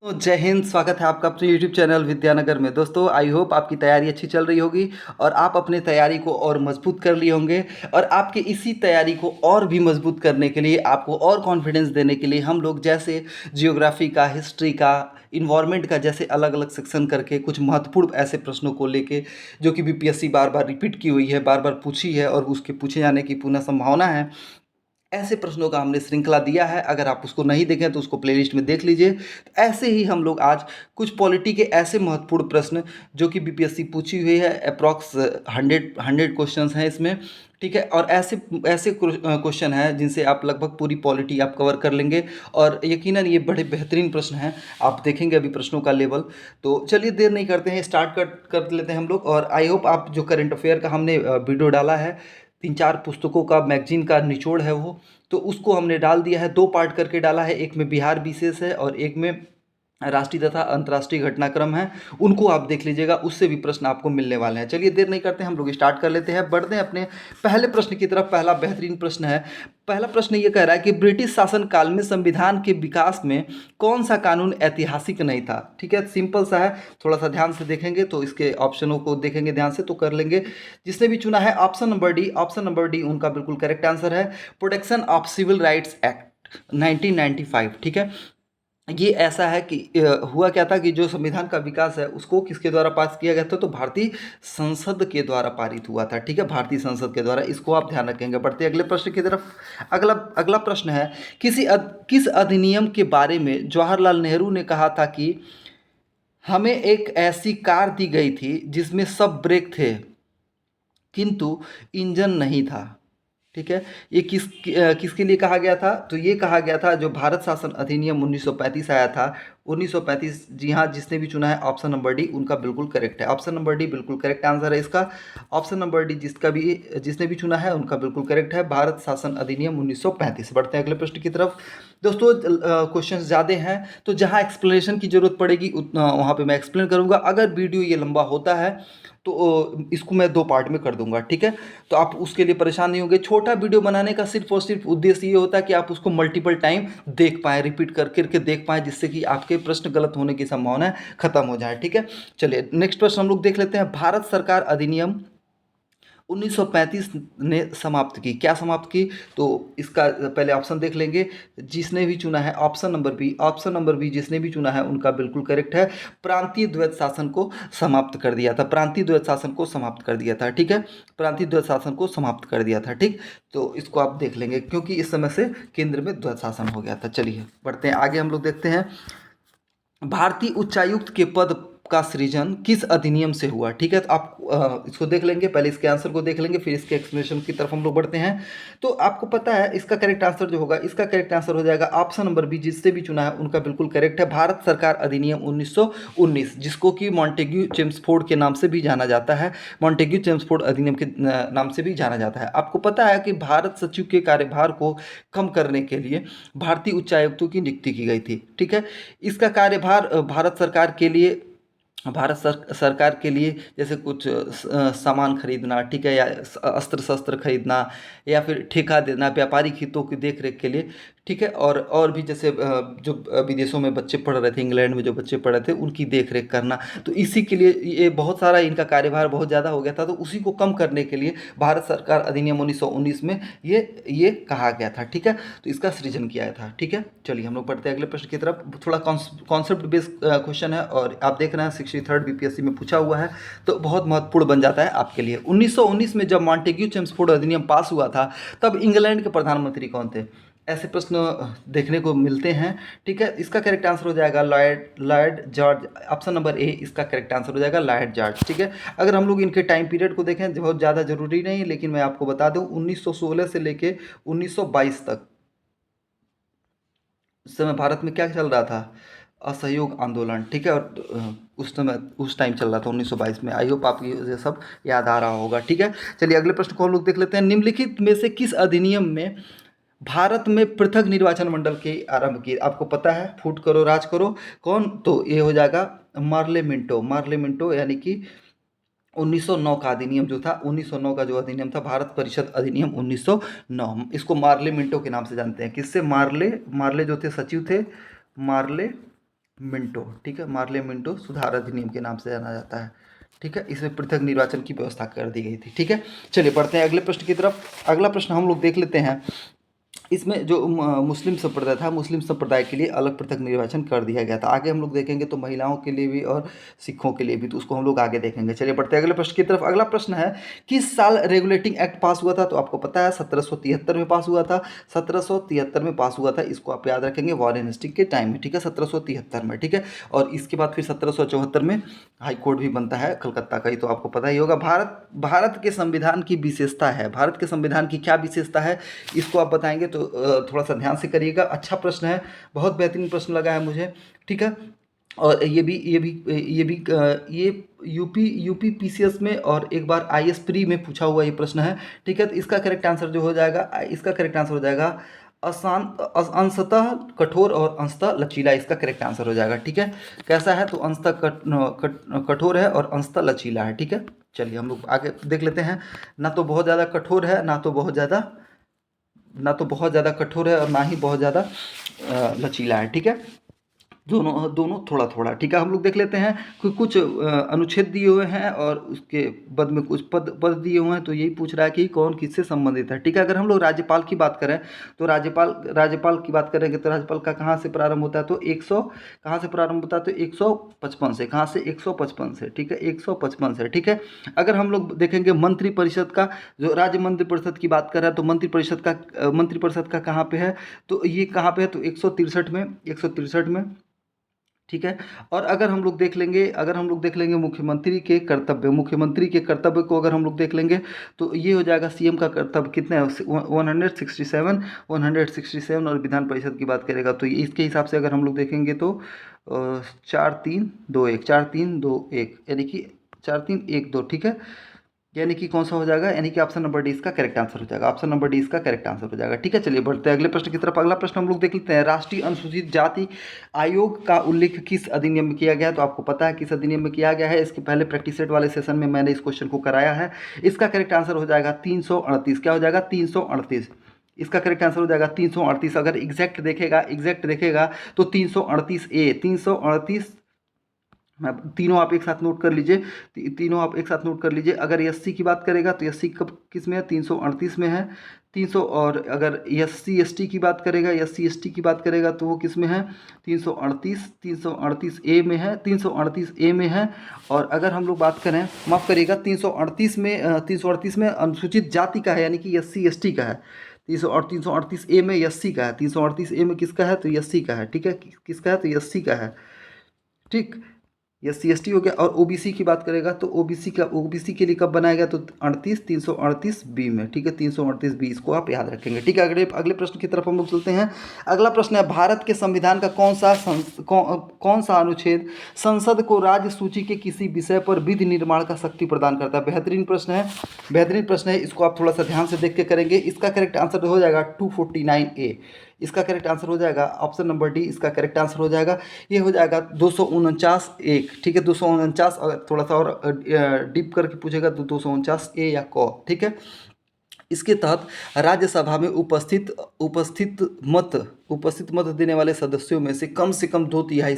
तो जय हिंद। स्वागत है आपका अपने यूट्यूब चैनल विद्यानगर में। दोस्तों, आई होप आपकी तैयारी अच्छी चल रही होगी और आप अपने तैयारी को और मजबूत कर लिए होंगे। और आपके इसी तैयारी को और भी मजबूत करने के लिए, आपको और कॉन्फिडेंस देने के लिए हम लोग जैसे जियोग्राफी का, हिस्ट्री का, इन्वायरमेंट का जैसे अलग अलग सेक्शन करके कुछ महत्वपूर्ण ऐसे प्रश्नों को लेके जो कि बीपीएससी बार बार रिपीट की हुई है, बार बार पूछी है और उसके पूछे जाने की पूर्ण संभावना है, ऐसे प्रश्नों का हमने श्रृंखला दिया है। अगर आप उसको नहीं देखें तो उसको प्लेलिस्ट में देख लीजिए। तो ऐसे ही हम लोग आज कुछ पॉलिटी के ऐसे महत्वपूर्ण प्रश्न जो कि बीपीएससी पूछी हुई है, अप्रॉक्स 100 क्वेश्चंस हैं इसमें, ठीक है। और ऐसे ऐसे क्वेश्चन हैं जिनसे आप लगभग पूरी पॉलिटी आप कवर कर लेंगे और यकीनन ये बड़े बेहतरीन प्रश्न हैं। आप देखेंगे अभी प्रश्नों का लेवल। तो चलिए देर नहीं करते हैं, स्टार्ट कर लेते हैं हम लोग। और आई होप आप जो करंट अफेयर का हमने वीडियो डाला है, 3-4 पुस्तकों का मैगजीन का निचोड़ है वो, तो उसको हमने डाल दिया है, 2 पार्ट करके डाला है। एक में बिहार विशेष है और एक में राष्ट्रीय तथा अंतर्राष्ट्रीय घटनाक्रम है। उनको आप देख लीजिएगा, उससे भी प्रश्न आपको मिलने वाले हैं। चलिए देर नहीं करते हैं, हम लोग स्टार्ट कर लेते हैं, बढ़ते हैं अपने पहले प्रश्न की तरफ। पहला बेहतरीन प्रश्न है। पहला प्रश्न ये कह रहा है कि ब्रिटिश शासन काल में संविधान के विकास में कौन सा कानून ऐतिहासिक नहीं था। ठीक है, सिंपल सा है, थोड़ा सा ध्यान से देखेंगे तो इसके ऑप्शनों को देखेंगे ध्यान से तो कर लेंगे। जिसने भी चुना है option number D, option number D उनका बिल्कुल करेक्ट आंसर है। Protection of civil rights act 1995। ठीक है, ये ऐसा है कि हुआ क्या था कि जो संविधान का विकास है उसको किसके द्वारा पास किया गया था, तो भारतीय संसद के द्वारा पारित हुआ था। ठीक है, भारतीय संसद के द्वारा, इसको आप ध्यान रखेंगे। बढ़ते अगले प्रश्न की तरफ। अगला अगला प्रश्न है, किस अधिनियम के बारे में जवाहरलाल नेहरू ने कहा था कि हमें एक ऐसी कार दी गई थी जिसमें सब ब्रेक थे किंतु इंजन नहीं था। ठीक है, ये किसके लिए कहा गया था, तो ये कहा गया था जो भारत शासन अधिनियम 1935 आया था, 1935। जी हाँ, जिसने भी चुना है ऑप्शन नंबर डी उनका बिल्कुल करेक्ट है। ऑप्शन नंबर डी बिल्कुल करेक्ट आंसर है इसका। ऑप्शन नंबर डी जिसने भी चुना है उनका बिल्कुल करेक्ट है, भारत शासन अधिनियम 1935। बढ़ते हैं अगले प्रश्न की तरफ। दोस्तों, क्वेश्चन ज़्यादा हैं तो जहाँ एक्सप्लेनेशन की जरूरत पड़ेगी उतना वहाँ पे मैं एक्सप्लेन करूँगा। अगर वीडियो ये लंबा होता है तो इसको मैं 2 पार्ट में कर दूंगा। ठीक है, तो आप उसके लिए परेशान नहीं होंगे। छोटा वीडियो बनाने का सिर्फ और सिर्फ उद्देश्य ये होता है कि आप उसको मल्टीपल टाइम देख पाएँ, रिपीट कर करके देख पाएँ, जिससे कि आपके प्रश्न गलत होने की संभावना खत्म हो जाए। ठीक है, चलिए नेक्स्ट प्रश्न हम लोग देख लेते हैं। भारत सरकार अधिनियम 1935 ने समाप्त की, क्या समाप्त की, तो इसका पहले ऑप्शन देख लेंगे। जिसने भी चुना है option number B, option number B जिसने भी चुना है उनका बिल्कुल करेक्ट है। प्रांतीय द्वैत शासन को समाप्त कर दिया था, प्रांतीय द्वैत शासन को समाप्त कर दिया था। ठीक है, प्रांतीय द्वैत शासन को समाप्त कर दिया था। ठीक, तो इसको आप देख लेंगे क्योंकि इस समय से केंद्र में द्वैत शासन हो गया था। चलिए बढ़ते हैं आगे, हम लोग देखते हैं भारतीय उच्चायुक्त के पद का सृजन किस अधिनियम से हुआ। ठीक है, तो आप इसको देख लेंगे, पहले इसके आंसर को देख लेंगे फिर इसके एक्सप्लेनेशन की तरफ हम लोग बढ़ते हैं। तो आपको पता है इसका करेक्ट आंसर जो होगा, इसका करेक्ट आंसर हो जाएगा ऑप्शन नंबर बी, जिससे भी चुना है उनका बिल्कुल करेक्ट है, भारत सरकार अधिनियम 1919, जिसको कि मॉन्टेग्यू चेम्सफोर्ड के नाम से भी जाना जाता है, मॉन्टेग्यू चेम्सफोर्ड अधिनियम के नाम से भी जाना जाता है। आपको पता है कि भारत सचिव के कार्यभार को कम करने के लिए भारतीय उच्चायुक्तों की नियुक्ति की गई थी। ठीक है, इसका कार्यभार भारत सरकार के लिए, सरकार के लिए जैसे कुछ सामान खरीदना, ठीक है, या अस्त्र शस्त्र खरीदना या फिर ठेका देना, व्यापारिक हितों की देखरेख के लिए। ठीक है, और भी जैसे जो विदेशों में बच्चे पढ़ रहे थे, इंग्लैंड में जो बच्चे पढ़ रहे थे उनकी देखरेख करना, तो इसी के लिए ये बहुत सारा इनका कार्यभार बहुत ज़्यादा हो गया था, तो उसी को कम करने के लिए भारत सरकार अधिनियम 1919 में ये कहा गया था। ठीक है, तो इसका सृजन किया था। ठीक है, चलिए हम लोग बढ़ते हैं अगले प्रश्न की तरफ। थोड़ा कॉन्सेप्ट बेस्ड क्वेश्चन है और आप देख रहे हैं 63rd बीपीएससी में पूछा हुआ है, तो बहुत महत्वपूर्ण बन जाता है आपके लिए। 1919 में जब मॉन्टेग्यू चेम्सफोर्ड अधिनियम पास हुआ था तब इंग्लैंड के प्रधानमंत्री कौन थे, ऐसे प्रश्न देखने को मिलते हैं। ठीक है, इसका करेक्ट आंसर हो जाएगा Lord George, option number A इसका करेक्ट आंसर हो जाएगा, लॉर्ड जॉर्ज। ठीक है, अगर हम लोग इनके टाइम पीरियड को देखें बहुत ज़्यादा जरूरी नहीं है, लेकिन मैं आपको बता दूं 1916 से लेके 1922 तक उस समय भारत में क्या चल रहा था, असहयोग आंदोलन। ठीक है, और उस समय उस टाइम चल रहा था 1922 में। आई होप आपकी ये सब याद आ रहा होगा। ठीक है, चलिए अगले प्रश्न को हम लोग देख लेते हैं। निम्नलिखित में से किस अधिनियम में भारत में पृथक निर्वाचन मंडल के आरंभ की, आपको पता है फूट करो राज करो, कौन, तो ये हो जाएगा मार्ले मिंटो, यानी कि 1909 का अधिनियम जो था, 1909 का जो अधिनियम था, भारत परिषद अधिनियम 1909, इसको मार्ले मिंटो के नाम से जानते हैं। किससे, मार्ले जो थे सचिव थे, मार्ले मिंटो, ठीक है, मार्ले मिंटो सुधार अधिनियम के नाम से जाना जाता है। ठीक है, इसमें पृथक निर्वाचन की व्यवस्था कर दी गई थी। ठीक है, चलिए बढ़ते हैं अगले प्रश्न की तरफ। अगला प्रश्न हम लोग देख लेते हैं। इसमें जो मुस्लिम संप्रदाय था, मुस्लिम संप्रदाय के लिए अलग पृथक निर्वाचन कर दिया गया था। आगे हम लोग देखेंगे तो महिलाओं के लिए भी और सिखों के लिए भी, तो उसको हम लोग आगे देखेंगे। चलिए बढ़ते हैं अगले प्रश्न की तरफ। अगला प्रश्न है, किस साल रेगुलेटिंग एक्ट पास हुआ था? तो आपको पता है 1773 में पास हुआ था। 1773 में पास हुआ था, इसको आप याद रखेंगे, वॉरेन हेस्टिंग के टाइम में। ठीक है, 1773 में। ठीक है, और इसके बाद फिर 1774 में हाई कोर्ट भी बनता है कलकत्ता का, ही तो आपको पता ही होगा। भारत के संविधान की विशेषता है, भारत के संविधान की क्या विशेषता है, इसको आप बताएंगे तो थोड़ा सा ध्यान से करिएगा। अच्छा प्रश्न है, बहुत बेहतरीन प्रश्न लगा है मुझे। ठीक है, और ये यूपी पीसीएस में और एक बार आईएएस प्री में पूछा हुआ ये प्रश्न है। ठीक है, तो इसका करेक्ट आंसर जो हो जाएगा, इसका करेक्ट आंसर हो जाएगा अंशतः कठोर और अंशतः लचीला, इसका करेक्ट आंसर हो जाएगा। ठीक है, कैसा है? तो अंशतः कठोर है और अंशतः लचीला है। ठीक है, चलिए हम लोग आगे देख लेते हैं। ना तो बहुत ज़्यादा कठोर है, ना तो बहुत ज़्यादा कठोर है और ना ही बहुत ज़्यादा लचीला है। ठीक है, दोनों दोनों थोड़ा थोड़ा। ठीक है, हम लोग देख लेते हैं कि कुछ अनुच्छेद दिए हुए हैं और उसके बाद में कुछ पद पद दिए हुए हैं, तो यही पूछ रहा है कि कौन किससे संबंधित है। ठीक है, अगर हम लोग राज्यपाल की बात करें तो राज्यपाल की बात करेंगे तो राज्यपाल का कहाँ से प्रारंभ होता है? तो 100 कहाँ से प्रारंभ होता है? तो 155 से। कहाँ से? 155 से। ठीक है, 155 से। ठीक है, अगर हम लोग देखेंगे मंत्रिपरिषद का, जो राज्य मंत्रिपरिषद की बात कर रहा है, तो मंत्रिपरिषद का कहाँ पे है? तो ये कहाँ पे है? तो 163 में, 163 में। ठीक है, और अगर हम लोग देख लेंगे मुख्यमंत्री के कर्तव्य को अगर हम लोग देख लेंगे तो ये हो जाएगा सीएम का कर्तव्य कितना है? 167, 167। और विधान परिषद की बात करेगा तो इसके हिसाब से अगर हम लोग देखेंगे तो 4-3-2-1, 4-3-2-1, यानी कि 4-3-1-2। ठीक है, यानी कि कौन सा हो जाएगा? यानी कि ऑप्शन नंबर डी इसका करेक्ट आंसर हो जाएगा। ऑप्शन नंबर डी इसका करेक्ट आंसर हो जाएगा। ठीक है, चलिए बढ़ते हैं अगले प्रश्न की तरफ। अगला प्रश्न हम लोग देख लेते हैं, राष्ट्रीय अनुसूचित जाति आयोग का उल्लेख किस अधिनियम में किया गया है? तो आपको पता है किस अधिनियम में किया गया है। इसके पहले प्रैक्टिस सेट वाले सेशन में मैंने इस क्वेश्चन को कराया है। इसका करेक्ट आंसर हो जाएगा 338। क्या हो जाएगा? 338। इसका करेक्ट आंसर हो जाएगा 338। अगर एग्जैक्ट देखेगा तो 338 ए, 338। मैं तीनों आप एक साथ नोट कर लीजिए, तीनों आप एक साथ नोट कर लीजिए। अगर एससी की बात करेगा तो एससी कब किस में है? 338 में है। 300। और अगर एससी एसटी की बात करेगा, एससी एसटी की बात करेगा तो वो किस में है? 338 ए में है, 338 ए में है। और अगर हम लोग बात करें, माफ़ करिएगा, 338 में अनुसूचित जाति का है, यानी कि एससी एसटी का है। 338 ए में एससी का है, 338 ए में किसका है? तो एससी का है। ठीक है, किसका है? तो एससी का है। ठीक, एससी एसटी हो गया। और ओबीसी की बात करेगा तो ओबीसी के लिए कब बनाया गया? तो 338 बी में। ठीक है, 338 बी, इसको आप याद रखेंगे। ठीक है, अगले अगले प्रश्न की तरफ हम लोग चलते हैं। अगला प्रश्न है, भारत के संविधान का कौन सा अनुच्छेद संसद को राज्य सूची के किसी विषय पर विधि निर्माण का शक्ति प्रदान करता है? बेहतरीन प्रश्न है, बेहतरीन प्रश्न है। इसको आप थोड़ा सा ध्यान से देख के करेंगे। इसका करेक्ट आंसर हो जाएगा 249 ए। इसका करेक्ट आंसर हो जाएगा ऑप्शन नंबर डी, इसका करेक्ट आंसर हो जाएगा। ये हो जाएगा 249 एक। ठीक है, 249। अगर थोड़ा सा और डीप करके पूछेगा तो 249 ए या क। ठीक है, इसके तहत राज्यसभा में उपस्थित मत देने वाले सदस्यों में से कम 2 तिहाई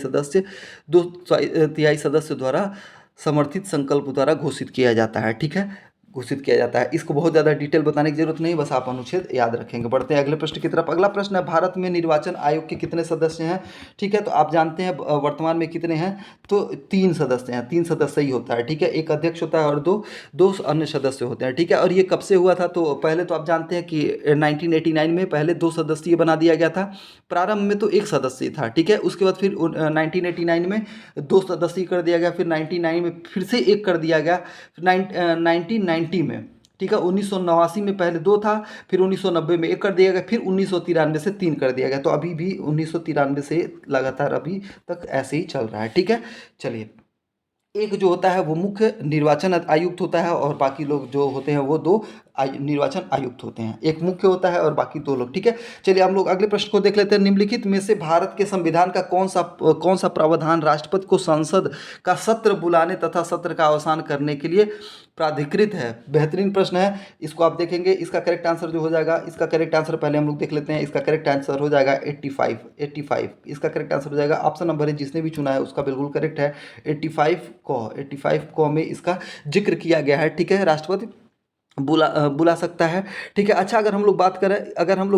सदस्य द्वारा समर्थित संकल्प द्वारा घोषित किया जाता है। ठीक है, घोषित किया जाता है। इसको बहुत ज़्यादा डिटेल बताने की जरूरत नहीं, बस आप अनुच्छेद याद रखेंगे। बढ़ते हैं अगले प्रश्न की तरफ। अगला प्रश्न है, भारत में निर्वाचन आयोग के कितने सदस्य हैं? ठीक है, तो आप जानते हैं वर्तमान में कितने हैं? तो 3 सदस्य हैं, 3 सदस्य ही होता है। ठीक है, एक अध्यक्ष होता है और दो अन्य सदस्य होते हैं। ठीक है, और ये कब से हुआ था? तो पहले तो आप जानते हैं कि 1989 में पहले 2 सदस्यीय बना दिया गया था। प्रारंभ में तो 1 सदस्य था। ठीक है, उसके बाद फिर 1989 में 2 सदस्य कर दिया गया, फिर 99 में फिर से 1 कर दिया गया, 1990 में। ठीक है, 1989 में पहले 2 था, फिर 1990 में 1 कर दिया गया, फिर 1993 से 3 कर दिया गया। तो अभी भी 1993 से लगातार अभी तक ऐसे ही चल रहा है। ठीक है, चलिए, एक जो होता है वो मुख्य निर्वाचन आयुक्त होता है और बाकी लोग जो होते हैं वो 2 निर्वाचन आयुक्त होते हैं, एक मुख्य होता है और बाकी 2 लोग, ठीक है। चलिए हम लोग अगले प्रश्न को देख लेते हैं। निम्नलिखित में से भारत के संविधान का कौन सा प्रावधान राष्ट्रपति को संसद का सत्र बुलाने तथा सत्र का अवसान करने के लिए प्राधिकृत है? बेहतरीन प्रश्न है, इसको आप देखेंगे। इसका करेक्ट आंसर जो हो जाएगा, इसका करेक्ट आंसर पहले हम लोग देख लेते हैं। इसका करेक्ट आंसर हो जाएगा 85 इसका करेक्ट आंसर हो जाएगा। ऑप्शन नंबर है जिसने भी चुना है उसका बिल्कुल करेक्ट है। 85 को में इसका जिक्र किया गया है, ठीक है। राष्ट्रपति बुला सकता है, ठीक है। अच्छा, अगर हम लोग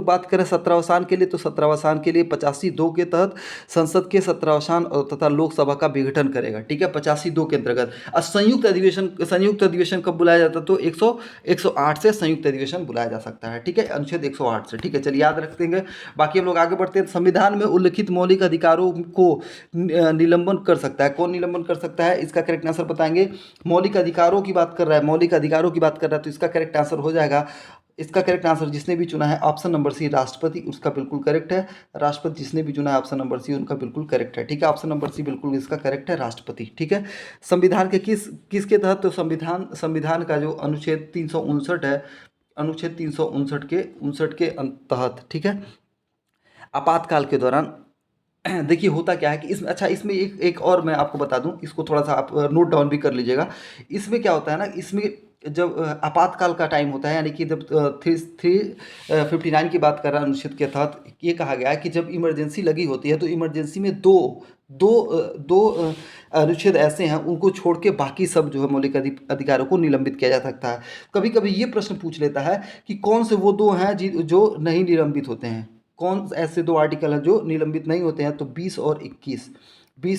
बात करें सत्रावसान के लिए, तो सत्रावसान के लिए 85(2) के तहत संसद के सत्रावसान तथा लोकसभा का विघटन करेगा, ठीक है। 85(2) के अंतर्गत। और संयुक्त अधिवेशन कब बुलाया जाता है? तो 108 से संयुक्त अधिवेशन बुलाया जा सकता है, ठीक है। अनुच्छेद 108 से, ठीक है। चलिए याद रख देंगे। बाकी हम लोग आगे बढ़ते हैं। संविधान में उल्लिखित मौलिक अधिकारों को निलंबन कर सकता है। कौन निलंबन कर सकता है? इसका करेक्ट आंसर बताएंगे। मौलिक अधिकारों की बात कर रहा है, तो इसका करेक्ट आंसर हो जाएगा। इसका करेक्ट आंसर जिसने भी चुना है ऑप्शन नंबर सी, राष्ट्रपति, उसका बिल्कुल करेक्ट है। राष्ट्रपति जिसने भी चुना है ऑप्शन नंबर सी, उनका बिल्कुल करेक्ट है, ठीक है। ऑप्शन नंबर सी बिल्कुल इसका करेक्ट है, राष्ट्रपति, ठीक है। संविधान के किसके तहत? तो संविधान का जो अनुच्छेद 359 है, अनुच्छेद 359 के तहत, ठीक है। आपातकाल के दौरान देखिए होता क्या है कि इसमें एक और मैं आपको बता दूं, इसको थोड़ा सा आप नोट डाउन भी कर लीजिएगा। इसमें क्या होता है ना, इसमें जब आपातकाल का टाइम होता है, यानी कि जब 359 की बात कर रहा है अनुच्छेद के तहत, ये कहा गया है कि जब इमरजेंसी लगी होती है तो इमरजेंसी में दो दो दो अनुच्छेद ऐसे हैं, उनको छोड़ के बाकी सब जो है मौलिक अधिकारों को निलंबित किया जा सकता है। कभी कभी ये प्रश्न पूछ लेता है कि कौन से वो 2 हैं जो नहीं निलंबित होते हैं। कौन ऐसे 2 आर्टिकल हैं जो निलंबित नहीं होते हैं? तो 20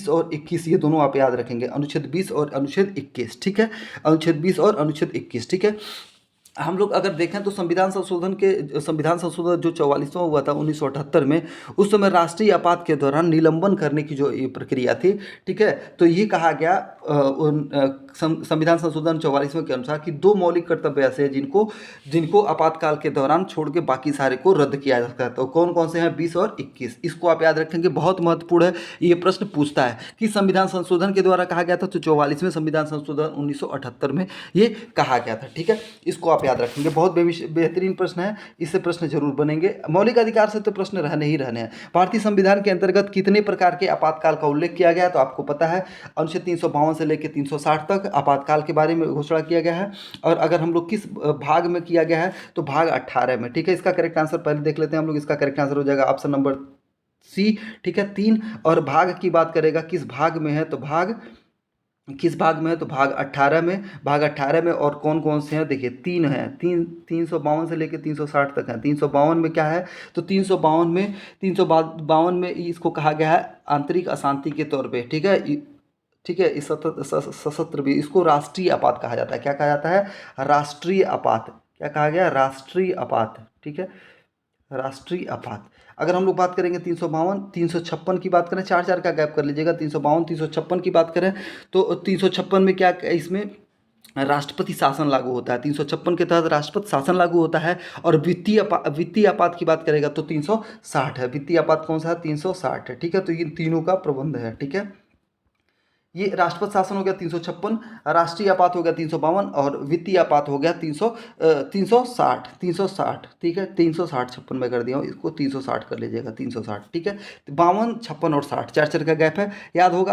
और 21 ये दोनों आप याद रखेंगे। अनुच्छेद 20 और अनुच्छेद 21, ठीक है। अनुच्छेद 20 और अनुच्छेद 21, ठीक है। हम लोग अगर देखें तो संविधान संशोधन जो 44वां हुआ था 1978 में, उस समय राष्ट्रीय आपात के दौरान निलंबन करने की जो ये प्रक्रिया थी, ठीक है। तो ये कहा गया संविधान संशोधन 44वें के अनुसार कि 2 मौलिक कर्तव्य ऐसे हैं जिनको आपातकाल के दौरान छोड़ के बाकी सारे को रद्द किया जा सकता है। तो कौन कौन से हैं? 20 और 21। इसको आप याद रखेंगे, बहुत महत्वपूर्ण है। ये प्रश्न पूछता है कि संविधान संशोधन के द्वारा कहा गया था, तो 44वें संविधान संशोधन 1978 में ये कहा गया था, ठीक है। इसको आप याद रखेंगे, बहुत बेहतरीन प्रश्न है, इससे प्रश्न जरूर बनेंगे। मौलिक अधिकार से तो प्रश्न रहने ही रहने हैं। भारतीय संविधान के अंतर्गत कितने प्रकार के आपातकाल का उल्लेख किया गया है? तो आपको पता है, अनुच्छेद 352 से लेकर 360 तक आपातकाल के बारे में घोषणा किया गया है। और अगर हम लोग किस भाग में किया गया है, तो भाग 18 में, ठीक है। इसका करेक्ट आंसर पहले देख लेते हैं हम लोग। इसका करेक्ट आंसर हो जाएगा ऑप्शन नंबर सी, ठीक है, 3। और भाग की बात करेगा, किस भाग में है, तो भाग 18 में। भाग 18 में और कौन कौन से हैं? देखिए 3 हैं, 352 से लेकर 360 तक हैं। 352 में क्या है? तो 352 में इसको कहा गया है आंतरिक अशांति के तौर पे, ठीक है। ठीक है, इस सशस्त्र भी, इसको राष्ट्रीय आपात कहा जाता है। क्या कहा जाता है? राष्ट्रीय आपात। क्या कहा गया? राष्ट्रीय आपात, ठीक है, राष्ट्रीय आपात। अगर हम लोग बात करेंगे 352 356 की बात करें, 4 का गैप कर लीजिएगा। 352 356 की बात करें तो 356 में क्या, इसमें राष्ट्रपति शासन लागू होता है। 356 के तहत राष्ट्रपति शासन लागू होता है। और वित्तीय आपात की बात करेगा तो 360 है। वित्तीय आपात कौन सा है? 360 है, ठीक है। तो ये तीनों का प्रबंध है, ठीक है। ये राष्ट्रपति शासन हो गया 356, राष्ट्रीय आपात हो गया 352 और वित्तीय आपात हो गया 360, ठीक है। 360 56 में कर दिया हूँ, इसको 360 कर लीजिएगा, 360, ठीक है। 52 56 और 60, 4 का गैप है। याद हो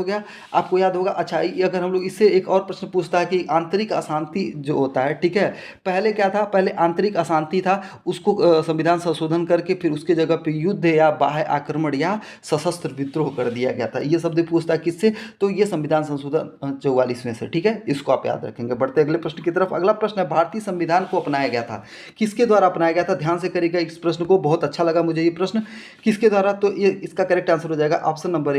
गया आपको, याद होगा। अच्छा, ये अगर हम लोग इससे एक और प्रश्न पूछता है कि आंतरिक अशांति जो होता है, ठीक है, पहले क्या था? पहले आंतरिक अशांति था, उसको संविधान संशोधन करके फिर उसके जगह पे युद्ध या बाह्य आक्रमण या सशस्त्र विद्रोह कर दिया गया था। ये शब्द पूछता है किससे? तो ये संविधान संशोधन 44 में से, ठीक है। इसको आप याद रखेंगे। बढ़ते अगले प्रश्न की तरफ। अगला प्रश्न है, भारतीय संविधान को अपनाया गया था, किसके द्वारा अपनाया गया था? ध्यान से करिएगा इस प्रश्न को, बहुत अच्छा लगा मुझे ये प्रश्न, किसके द्वारा? तो ये इसका करेक्ट आंसर हो जाएगा ऑप्शन नंबर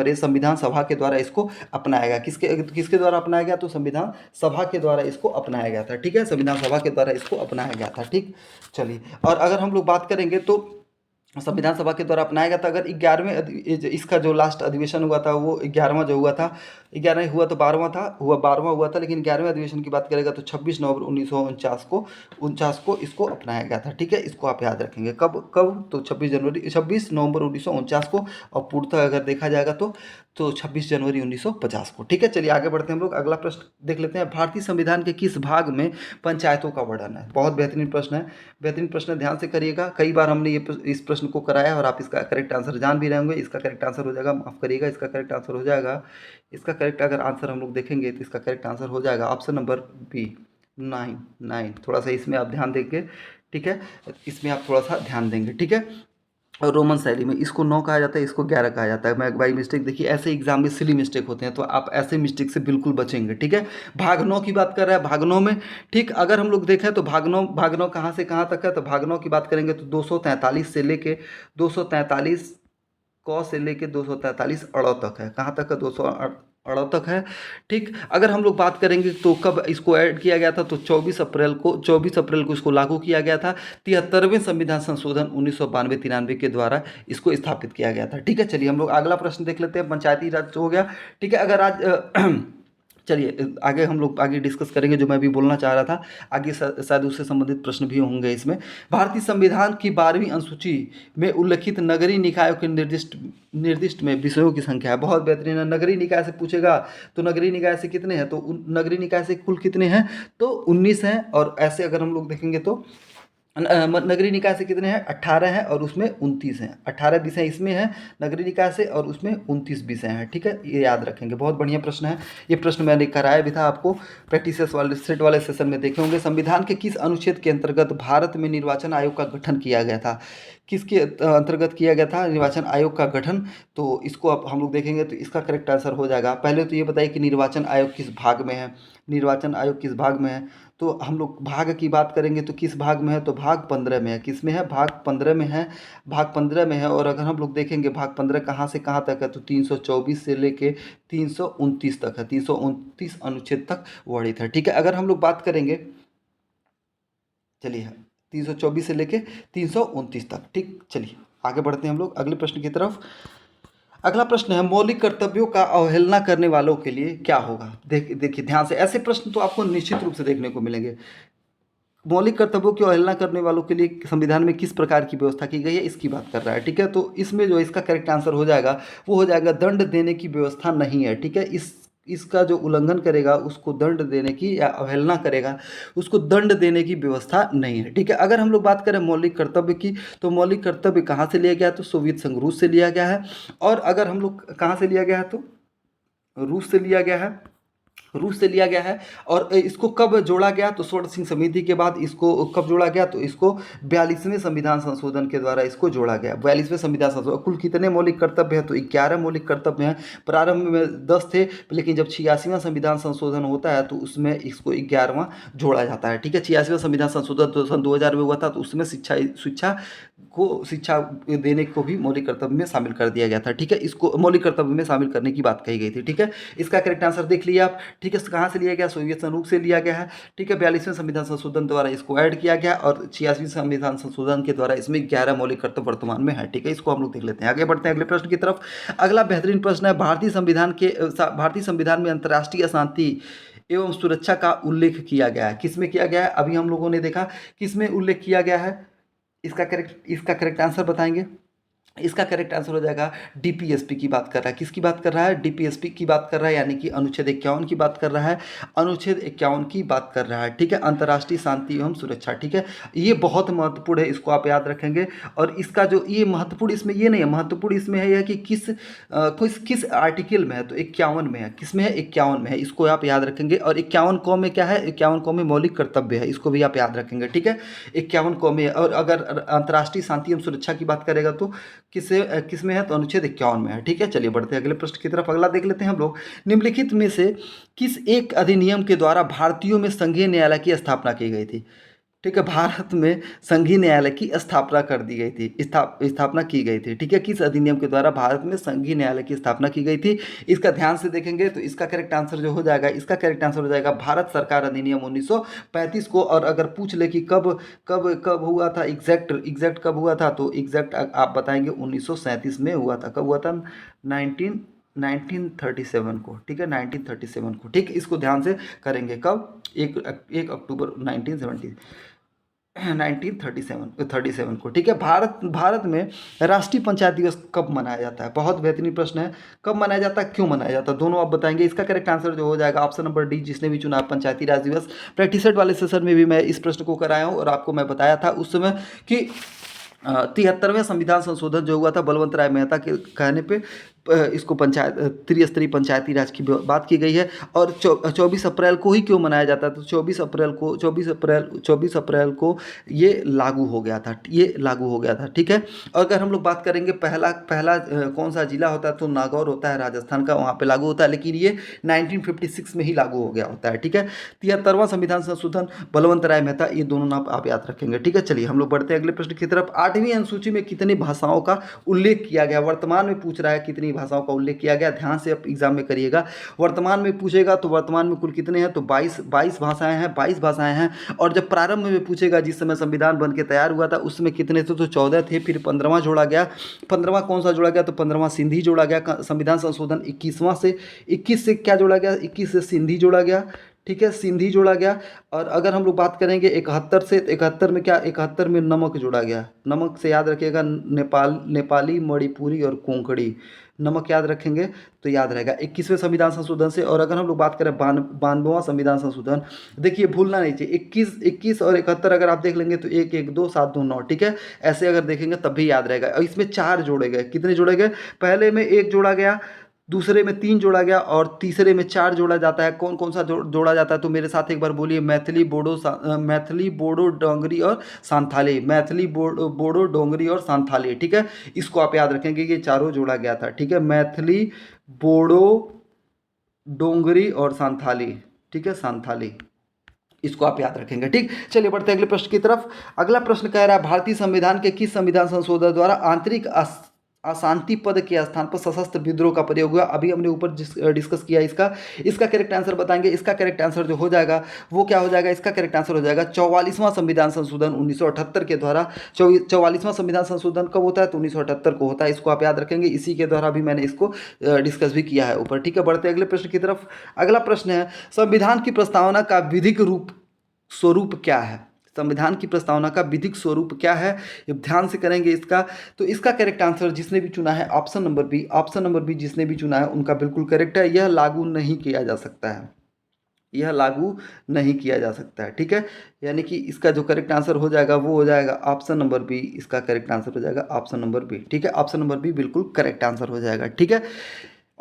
ए, संविधान सभा के द्वारा इसको अपनाया गया। किसके द्वारा अपनाया गया? तो संविधान सभा के द्वारा इसको अपनाया गया था, ठीक है। संविधान सभा के द्वारा इसको अपनाया गया था, ठीक। चलिए, और अगर हम लोग बात करेंगे तो संविधान सभा के द्वारा अपनाया गया था। अगर 11वें इसका जो लास्ट अधिवेशन हुआ था वो 11वां जो हुआ था, 11 हुआ तो 12वां हुआ था, लेकिन 11वें अधिवेशन की बात करेगा तो 26 नवंबर 1949 को इसको अपनाया गया था, ठीक है। इसको आप याद रखेंगे। कब? तो 26 नवंबर 1949 को। और पूर्णतः अगर देखा जाएगा तो तो 26 जनवरी 1950 को। ठीक है, चलिए आगे बढ़ते हैं हम लोग। अगला प्रश्न देख लेते हैं। भारतीय संविधान के किस भाग में पंचायतों का वर्णन है? बहुत बेहतरीन प्रश्न है, बेहतरीन प्रश्न है, ध्यान से करिएगा। कई बार हमने इस प्रश्न को कराया है और आप इसका करेक्ट आंसर जान भी रहे होंगे। इसका करेक्ट आंसर हो जाएगा, माफ करिएगा, इसका करेक्ट आंसर हो जाएगा, इसका करेक्ट अगर आंसर हम लोग देखेंगे तो इसका करेक्ट आंसर हो जाएगा ऑप्शन नंबर बी, 9। थोड़ा सा इसमें आप ध्यान देंगे, ठीक है, इसमें आप थोड़ा सा ध्यान देंगे, ठीक है। और रोमन शैली में इसको 9 कहा जाता है, इसको 11 कहा जाता है। मैं बाई मिस्टेक, देखिए ऐसे एग्जाम में सिली मिस्टेक होते हैं, तो आप ऐसे मिस्टेक से बिल्कुल बचेंगे, ठीक है। भाग 9 की बात कर रहा है, भाग 9 में, ठीक, अगर हम लोग देखें तो भाग 9 कहाँ से कहाँ तक है, तो भाग 9 की बात करेंगे तो 243 से लेके 243 क से लेके 243 अड़ तक है। कहाँ तक है? 200 अड़ तक है, ठीक। अगर हम लोग बात करेंगे तो कब इसको ऐड किया गया था, तो 24 अप्रैल को इसको लागू किया गया था। 73वें संविधान संशोधन 1992-93 के द्वारा इसको स्थापित किया गया था, ठीक है। चलिए हम लोग अगला प्रश्न देख लेते हैं। पंचायती राज हो गया, ठीक है। अगर आज चलिए आगे हम लोग आगे डिस्कस करेंगे जो मैं भी बोलना चाह रहा था आगे, शायद उससे संबंधित प्रश्न भी होंगे इसमें। भारतीय संविधान की 12वीं अनुसूची में उल्लिखित नगरीय निकायों के निर्दिष्ट में विषयों की संख्या है। बहुत बेहतरीन है। नगरीय निकाय से पूछेगा तो नगरीय निकाय से कितने हैं, तो नगरीय निकाय से कुल कितने हैं, तो 19 हैं। और ऐसे अगर हम लोग देखेंगे तो नगरीय निकाय से कितने हैं, 18 हैं, और उसमें 29 हैं। 18 विषय इसमें हैं नगरीय निकाय से, और उसमें 29 विषय हैं, ठीक है। ये याद रखेंगे, बहुत बढ़िया प्रश्न है। ये प्रश्न मैंने कराया भी था आपको, प्रैक्टिस सेट वाले सेशन में देखे होंगे। संविधान के किस अनुच्छेद के अंतर्गत भारत में निर्वाचन आयोग का गठन किया गया था? किसके अंतर्गत किया गया था निर्वाचन आयोग का गठन? तो इसको अब हम लोग देखेंगे तो इसका करेक्ट आंसर हो जाएगा। पहले तो ये बताइए कि निर्वाचन आयोग किस भाग में है, निर्वाचन आयोग किस भाग में है? तो हम लोग भाग की बात करेंगे तो किस भाग में है, तो भाग 15 में है। किस में है? भाग 15 में है, भाग 15 में है। और अगर हम लोग देखेंगे भाग 15 कहाँ से कहाँ तक है, तो 324 से लेके 329 तक है, 329 अनुच्छेद तक वर्णित है, ठीक है। अगर हम लोग बात करेंगे, चलिए 324 से लेके 329 तक, ठीक। चलिए आगे बढ़ते हैं हम लोग अगले प्रश्न की तरफ। अगला प्रश्न है, मौलिक कर्तव्यों का अवहेलना करने वालों के लिए क्या होगा? देखिए ध्यान से, ऐसे प्रश्न तो आपको निश्चित रूप से देखने को मिलेंगे। मौलिक कर्तव्यों की अवहेलना करने वालों के लिए संविधान में किस प्रकार की व्यवस्था की गई है, इसकी बात कर रहा है, ठीक है। तो इसमें जो इसका करेक्ट आंसर हो जाएगा वो हो जाएगा दंड देने की व्यवस्था नहीं है, ठीक है। इसका जो उल्लंघन करेगा उसको दंड देने की, या अवहेलना करेगा उसको दंड देने की व्यवस्था नहीं है, ठीक है। अगर हम लोग बात करें मौलिक कर्तव्य की, तो मौलिक कर्तव्य कहाँ से लिया गया, तो सोवियत संघ रूस से लिया गया है। और अगर हम लोग कहाँ से लिया गया है, तो रूस से लिया गया है, रूस से लिया गया है। और इसको कब जोड़ा गया, तो स्वर्ण सिंह समिति के बाद इसको कब जोड़ा गया, तो इसको 42वें संविधान संशोधन के द्वारा इसको जोड़ा गया। 42वें संविधान संशोधन, कुल कितने मौलिक कर्तव्य हैं, तो 11 मौलिक कर्तव्य हैं। प्रारंभ में 10 थे, लेकिन जब 86वां संविधान संशोधन होता है तो उसमें इसको 11वां जोड़ा जाता है, ठीक है। 86वां संविधान संशोधन तो सन 2000 में हुआ था, तो उसमें शिक्षा देने को भी मौलिक कर्तव्य में शामिल कर दिया गया था, ठीक है। इसको मौलिक कर्तव्य में शामिल करने की बात कही गई थी, ठीक है। इसका करेक्ट आंसर देख लिया आप, ठीक है। कहाँ से लिया गया, सोवियत संघ से लिया गया है, ठीक है। 42वें संविधान संशोधन द्वारा इसको ऐड किया गया, और 86वें संविधान संशोधन के द्वारा इसमें 11 मौलिक कर्तव्य वर्तमान में है, ठीक है। इसको हम लोग देख लेते हैं, आगे बढ़ते हैं अगले प्रश्न की तरफ। अगला बेहतरीन प्रश्न है, भारतीय संविधान में अंतर्राष्ट्रीय शांति एवं सुरक्षा का उल्लेख किया गया है। किसमें किया गया है, अभी हम लोगों ने देखा किसमें उल्लेख किया गया है। इसका करेक्ट आंसर बताएंगे। इसका करेक्ट आंसर हो जाएगा डीपीएसपी की बात कर रहा है। किसकी बात कर रहा है, डीपीएसपी की बात कर रहा है, यानी कि अनुच्छेद 51 की बात कर रहा है, अनुच्छेद 51 की बात कर रहा है, ठीक है। अंतर्राष्ट्रीय शांति एवं सुरक्षा, ठीक है। ये बहुत महत्वपूर्ण है, इसको आप याद रखेंगे। और इसका जो ये महत्वपूर्ण इसमें ये नहीं है, महत्वपूर्ण इसमें है यह कि किस आर्टिकल में है, तो 51 में है। किस में है, 51 में है, इसको आप याद रखेंगे। और 51 कौ में क्या है, 51 कौ में मौलिक कर्तव्य है, इसको भी आप याद रखेंगे, ठीक है। 51 कौ में। और अगर अंतर्राष्ट्रीय शांति एवं सुरक्षा की बात करेगा तो किस में है, तो अनुच्छेद 51 में है, ठीक है। चलिए बढ़ते हैं अगले प्रश्न की तरफ। अगला देख लेते हैं हम लोग। निम्नलिखित में से किस एक अधिनियम के द्वारा भारतीयों में संघीय न्यायालय की स्थापना की गई थी, ठीक है। भारत में संघीय न्यायालय की स्थापना कर दी गई थी, स्थापना की गई थी, ठीक है। किस अधिनियम के द्वारा भारत में संघीय न्यायालय की स्थापना की गई थी, इसका ध्यान से देखेंगे तो इसका करेक्ट आंसर जो हो जाएगा, इसका करेक्ट आंसर हो जाएगा भारत सरकार अधिनियम 1935 को। और अगर पूछ ले कि कब कब कब हुआ था, एग्जैक्ट कब हुआ था, तो एग्जैक्ट आप बताएंगे 1937 में हुआ था। कब हुआ था, 1937 को, ठीक है, 1937 को, ठीक। इसको ध्यान से करेंगे, कब, 1 अक्टूबर 1970। 1937 को, ठीक है। भारत भारत में राष्ट्रीय पंचायत दिवस कब मनाया जाता है? बहुत बेहतरीन प्रश्न है। कब मनाया जाता है, क्यों मनाया जाता है, दोनों आप बताएंगे। इसका करेक्ट आंसर जो हो जाएगा ऑप्शन नंबर डी, जिसने भी चुना पंचायती राज दिवस। प्रैक्टिस सेट वाले सेशन में भी मैं इस प्रश्न को कराया हूँ और आपको मैं बताया था उस समय कि 73वें संविधान संशोधन जो हुआ था बलवंत राय मेहता के कहने पे इसको पंचायत त्रिस्तरीय पंचायती राज की बात की गई है। और 24 अप्रैल को ही क्यों मनाया जाता है? तो 24 अप्रैल को ये लागू हो गया था, ये लागू हो गया था, ठीक है। और अगर हम लोग बात करेंगे पहला पहला कौन सा जिला होता है, तो नागौर होता है राजस्थान का, वहाँ पे लागू होता है, लेकिन ये 1956 में ही लागू हो गया होता है, ठीक है। 73वां संविधान संशोधन बलवंत राय मेहता, ये दोनों नाम आप याद रखेंगे, ठीक है। चलिए हम लोग बढ़ते हैं अगले प्रश्न की तरफ। 8वीं अनुसूची में कितनी भाषाओं का उल्लेख किया गया? वर्तमान में पूछ रहा है कितनी भाषाओं का उल्लेख किया गया, ध्यान से आप एग्जाम में करिएगा। वर्तमान में पूछेगा तो वर्तमान में कुल कितने हैं, तो 22 भाषाएं हैं, 22 भाषाएं हैं। और जब प्रारंभ में पूछेगा जिस समय संविधान बन के तैयार हुआ था उसमें कितने थे, तो 14 थे। फिर 15वां जोड़ा गया। 15वां कौन सा जोड़ा गया, तो 15वां सिंधी जोड़ा गया। संविधान संशोधन 21 से क्या जोड़ा गया, 21 से सिंधी जोड़ा गया, ठीक है, सिंधी जोड़ा गया। और अगर हम लोग बात करेंगे 71 से, 71 में क्या, 71 में नमक जोड़ा गया। नमक से याद रखिएगा नेपाली, मणिपुरी और कोंकणी, नमक याद रखेंगे तो याद रहेगा 21वें संविधान संशोधन से। और अगर हम लोग बात करें 92वां संविधान संशोधन, देखिए भूलना नहीं चाहिए, 21 और 71 अगर आप देख लेंगे तो 1 1 2 7 2 9, ठीक है। ऐसे अगर देखेंगे तब भी याद रहेगा। और इसमें 4 जोड़े गए, कितने जोड़े गए, पहले में 1 जोड़ा गया, दूसरे में 3 जोड़ा गया और तीसरे में 4 जोड़ा जाता है। कौन कौन सा जोड़ा जाता है, तो मेरे साथ एक बार बोलिए, मैथिली, बोडो, डोंगरी और सांथाली। मैथिली, बोडो, डोंगरी और सांथाली, ठीक है। इसको आप याद रखेंगे, ये चारों जोड़ा गया था, ठीक है। मैथिली, बोडो, डोंगरी और सांथाली, ठीक है, सांथाली, इसको आप याद रखेंगे, ठीक। चलिए बढ़ते हैं अगले प्रश्न की तरफ। अगला प्रश्न कह रहा है भारतीय संविधान के किस संविधान संशोधन द्वारा आंतरिक अशांति पद के स्थान पर सशस्त्र विद्रोह का प्रयोग हुआ? अभी हमने ऊपर डिस्कस किया इसका करेक्ट आंसर बताएंगे। इसका करेक्ट आंसर जो हो जाएगा वो क्या हो जाएगा, इसका करेक्ट आंसर हो जाएगा 44वां संविधान संशोधन 1978 के द्वारा। 44वां संविधान संशोधन कब होता है, तो 1978 को होता है, इसको आप याद रखेंगे। इसी के द्वारा भी मैंने इसको डिस्कस भी किया है ऊपर, ठीक है। बढ़ते अगले प्रश्न की तरफ। अगला प्रश्न है संविधान की प्रस्तावना का विधिक स्वरूप क्या है? संविधान की प्रस्तावना का विधिक स्वरूप क्या है, ये ध्यान से करेंगे इसका। तो इसका करेक्ट आंसर जिसने भी चुना है ऑप्शन नंबर बी जिसने भी चुना है उनका बिल्कुल करेक्ट है। यह लागू नहीं किया जा सकता है, यह लागू नहीं किया जा सकता है, ठीक है। यानी कि इसका जो करेक्ट आंसर हो जाएगा वो हो जाएगा ऑप्शन नंबर बी, इसका करेक्ट आंसर हो जाएगा ऑप्शन नंबर बी, ठीक है। ऑप्शन नंबर बी बिल्कुल करेक्ट आंसर हो जाएगा, ठीक है।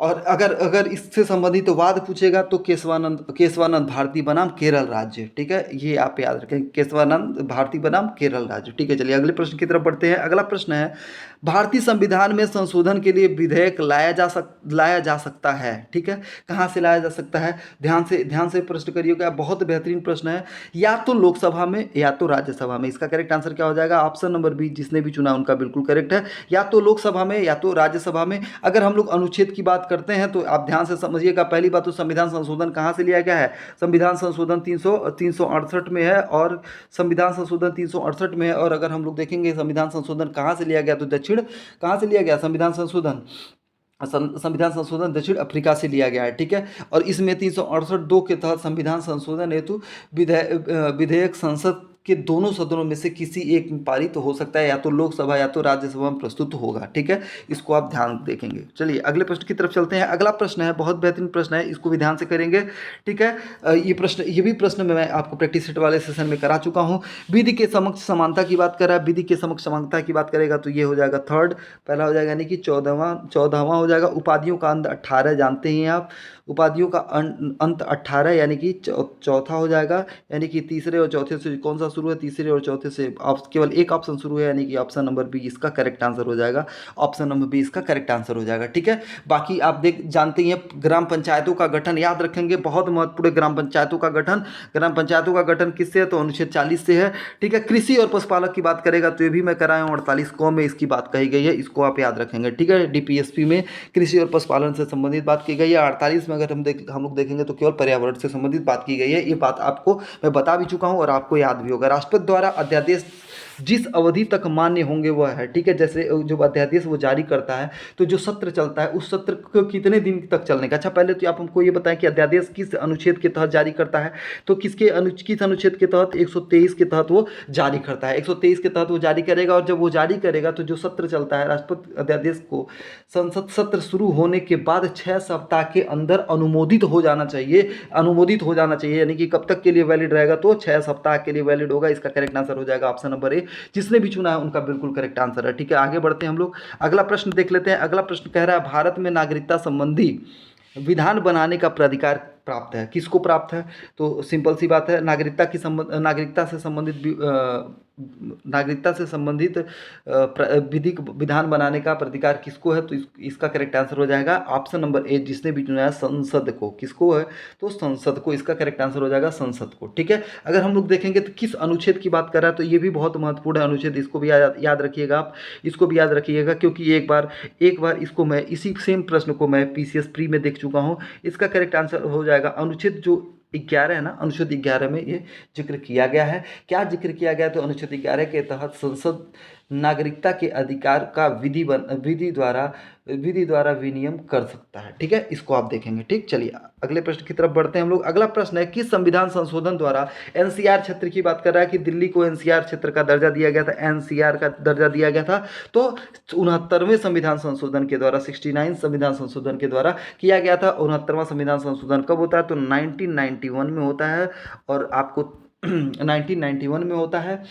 और अगर अगर इससे संबंधित वाद पूछेगा तो केशवानंद भारती बनाम केरल राज्य, ठीक है, ये आप याद रखें, केशवानंद भारती बनाम केरल राज्य, ठीक है। चलिए अगले प्रश्न की तरफ बढ़ते हैं। अगला प्रश्न है भारतीय संविधान में संशोधन के लिए विधेयक लाया जा सकता है, ठीक है। कहाँ से लाया जा सकता है, ध्यान से प्रश्न करिएगा, बहुत बेहतरीन प्रश्न है। या तो लोकसभा में या तो राज्यसभा में, इसका करेक्ट आंसर क्या हो जाएगा, ऑप्शन नंबर बी जिसने भी चुना उनका बिल्कुल करेक्ट है। या तो लोकसभा में या तो राज्यसभा में। अगर हम लोग अनुच्छेद की बात करते हैं तो आप ध्यान से समझिएगा। पहली बात तो संविधान संशोधन कहाँ से लिया गया है, संविधान संशोधन 368 में है, और संविधान संशोधन 368 में है। और अगर हम लोग देखेंगे संविधान संशोधन कहाँ से लिया गया, तो कहाँ से लिया गया संविधान संशोधन दक्षिण अफ्रीका से लिया गया है, ठीक है। और इसमें 368(2) के तहत संविधान संशोधन हेतु विधेयक संसद के दोनों सदनों में से किसी एक में पारित तो हो सकता है, या तो लोकसभा या तो राज्यसभा में प्रस्तुत होगा, ठीक है। इसको आप ध्यान देखेंगे। चलिए अगले प्रश्न की तरफ चलते हैं। अगला प्रश्न है बहुत बेहतरीन प्रश्न है, इसको भी ध्यान से करेंगे, ठीक है। ये भी प्रश्न मैं आपको प्रैक्टिस सेट वाले सेशन में करा चुका हूँ। विधि के समक्ष समानता की बात कर रहा है, विधि के समक्ष समानता की बात करेगा तो ये हो जाएगा थर्ड, पहला हो जाएगा, यानी कि 14वां हो जाएगा। उपाधियों का अंत 18 जानते हैं आप, उपाधियों का अंत 18 यानी कि चौथा हो जाएगा। यानी कि तीसरे और चौथे से कौन सा शुरू है, तीसरे और चौथे से केवल एक ऑप्शन शुरू है, यानी कि ऑप्शन नंबर बी इसका करेक्ट आंसर हो जाएगा। ऑप्शन नंबर बी इसका करेक्ट आंसर हो जाएगा, ठीक है। बाकी आप जानते ही हैं ग्राम पंचायतों का गठन याद रखेंगे, बहुत महत्वपूर्ण। ग्राम पंचायतों का गठन किससे है, तो अनुच्छेद 40 से है, ठीक है। कृषि और पशुपालक की बात करेगा तो ये भी मैं कराया हूँ, 48 क में इसकी बात कही गई है, इसको आप याद रखेंगे, ठीक है। डीपीएसपी में कृषि और पशुपालन से संबंधित बात की गई है। 48 में अगर हम लोग देखेंगे तो केवल पर्यावरण से संबंधित बात की गई है। ये बात आपको मैं बता भी चुका हूँ और आपको याद भी होगा। राष्ट्रपति द्वारा अध्यादेश जिस अवधि तक मान्य होंगे वह है, ठीक है। जैसे जो अध्यादेश वो जारी करता है, तो जो सत्र चलता है उस सत्र को कितने दिन तक चलने का। अच्छा, पहले तो आप हमको ये बताएं कि अध्यादेश किस अनुच्छेद के तहत जारी करता है, तो किस अनुच्छेद के तहत, 123 के तहत वो जारी करता है। 123 के तहत वो जारी करेगा, और जब वो जारी करेगा तो जो सत्र चलता है राष्ट्रपति अध्यादेश को संसद सत्र शुरू होने के बाद 6 सप्ताह के अंदर अनुमोदित हो जाना चाहिए। अनुमोदित हो जाना चाहिए यानी कि कब तक के लिए वैलिड रहेगा, तो 6 सप्ताह के लिए वैलिड होगा। इसका करेक्ट आंसर हो जाएगा ऑप्शन नंबर ए। जिसने भी चुना है उनका बिल्कुल करेक्ट आंसर है, ठीक है। आगे बढ़ते हैं हम लोग, अगला प्रश्न देख लेते हैं। अगला प्रश्न कह रहा है भारत में नागरिकता संबंधी विधान बनाने का प्राधिकार प्राप्त है, किसको प्राप्त है? तो सिंपल सी बात है, नागरिकता से संबंधित विधिक विधान बनाने का प्राधिकार किसको है? तो इसका करेक्ट आंसर हो जाएगा ऑप्शन नंबर ए। जिसने भी चुना है संसद को, किसको है? तो संसद को। इसका करेक्ट आंसर हो जाएगा संसद को, ठीक है। अगर हम लोग देखेंगे तो किस अनुच्छेद की बात कर रहा है, तो ये भी बहुत महत्वपूर्ण है अनुच्छेद, इसको भी याद रखिएगा आप, इसको भी याद रखिएगा, क्योंकि एक बार इसको मैं इसी सेम प्रश्न को मैं पीसीएस प्री में देख चुका हूँ। इसका करेक्ट आंसर हो जाएगा अनुच्छेद जो 11 है ना, अनुच्छेद 11 में ये जिक्र किया गया है। क्या जिक्र किया गया? तो अनुच्छेद 11 के तहत संसद नागरिकता के अधिकार का विधि द्वारा विनियम कर सकता है, ठीक है। इसको आप देखेंगे, ठीक। चलिए अगले प्रश्न की तरफ बढ़ते हैं हम लोग। अगला प्रश्न है, किस संविधान संशोधन द्वारा एनसीआर क्षेत्र की बात कर रहा है कि दिल्ली को एनसीआर क्षेत्र का दर्जा दिया गया था, एनसीआर का दर्जा दिया गया था। तो 69वें संविधान संशोधन के द्वारा, 69 संविधान संशोधन के द्वारा किया गया था। 69वां संविधान संशोधन कब होता है? तो 1991 में होता है, और आपको 1991 में होता है।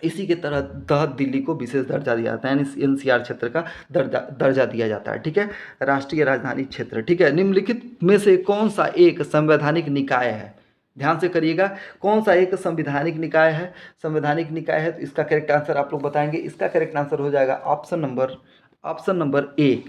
इसी के तहत दिल्ली को विशेष दर्जा दिया जाता है, यानी एनसीआर क्षेत्र का दर्जा दिया जाता है, ठीक है। राष्ट्रीय राजधानी क्षेत्र, ठीक है। निम्नलिखित में से कौन सा एक संवैधानिक निकाय है? ध्यान से करिएगा, कौन सा एक संवैधानिक निकाय है? संवैधानिक निकाय है, तो इसका करेक्ट आंसर आप लोग बताएंगे। इसका करेक्ट आंसर हो जाएगा option number A.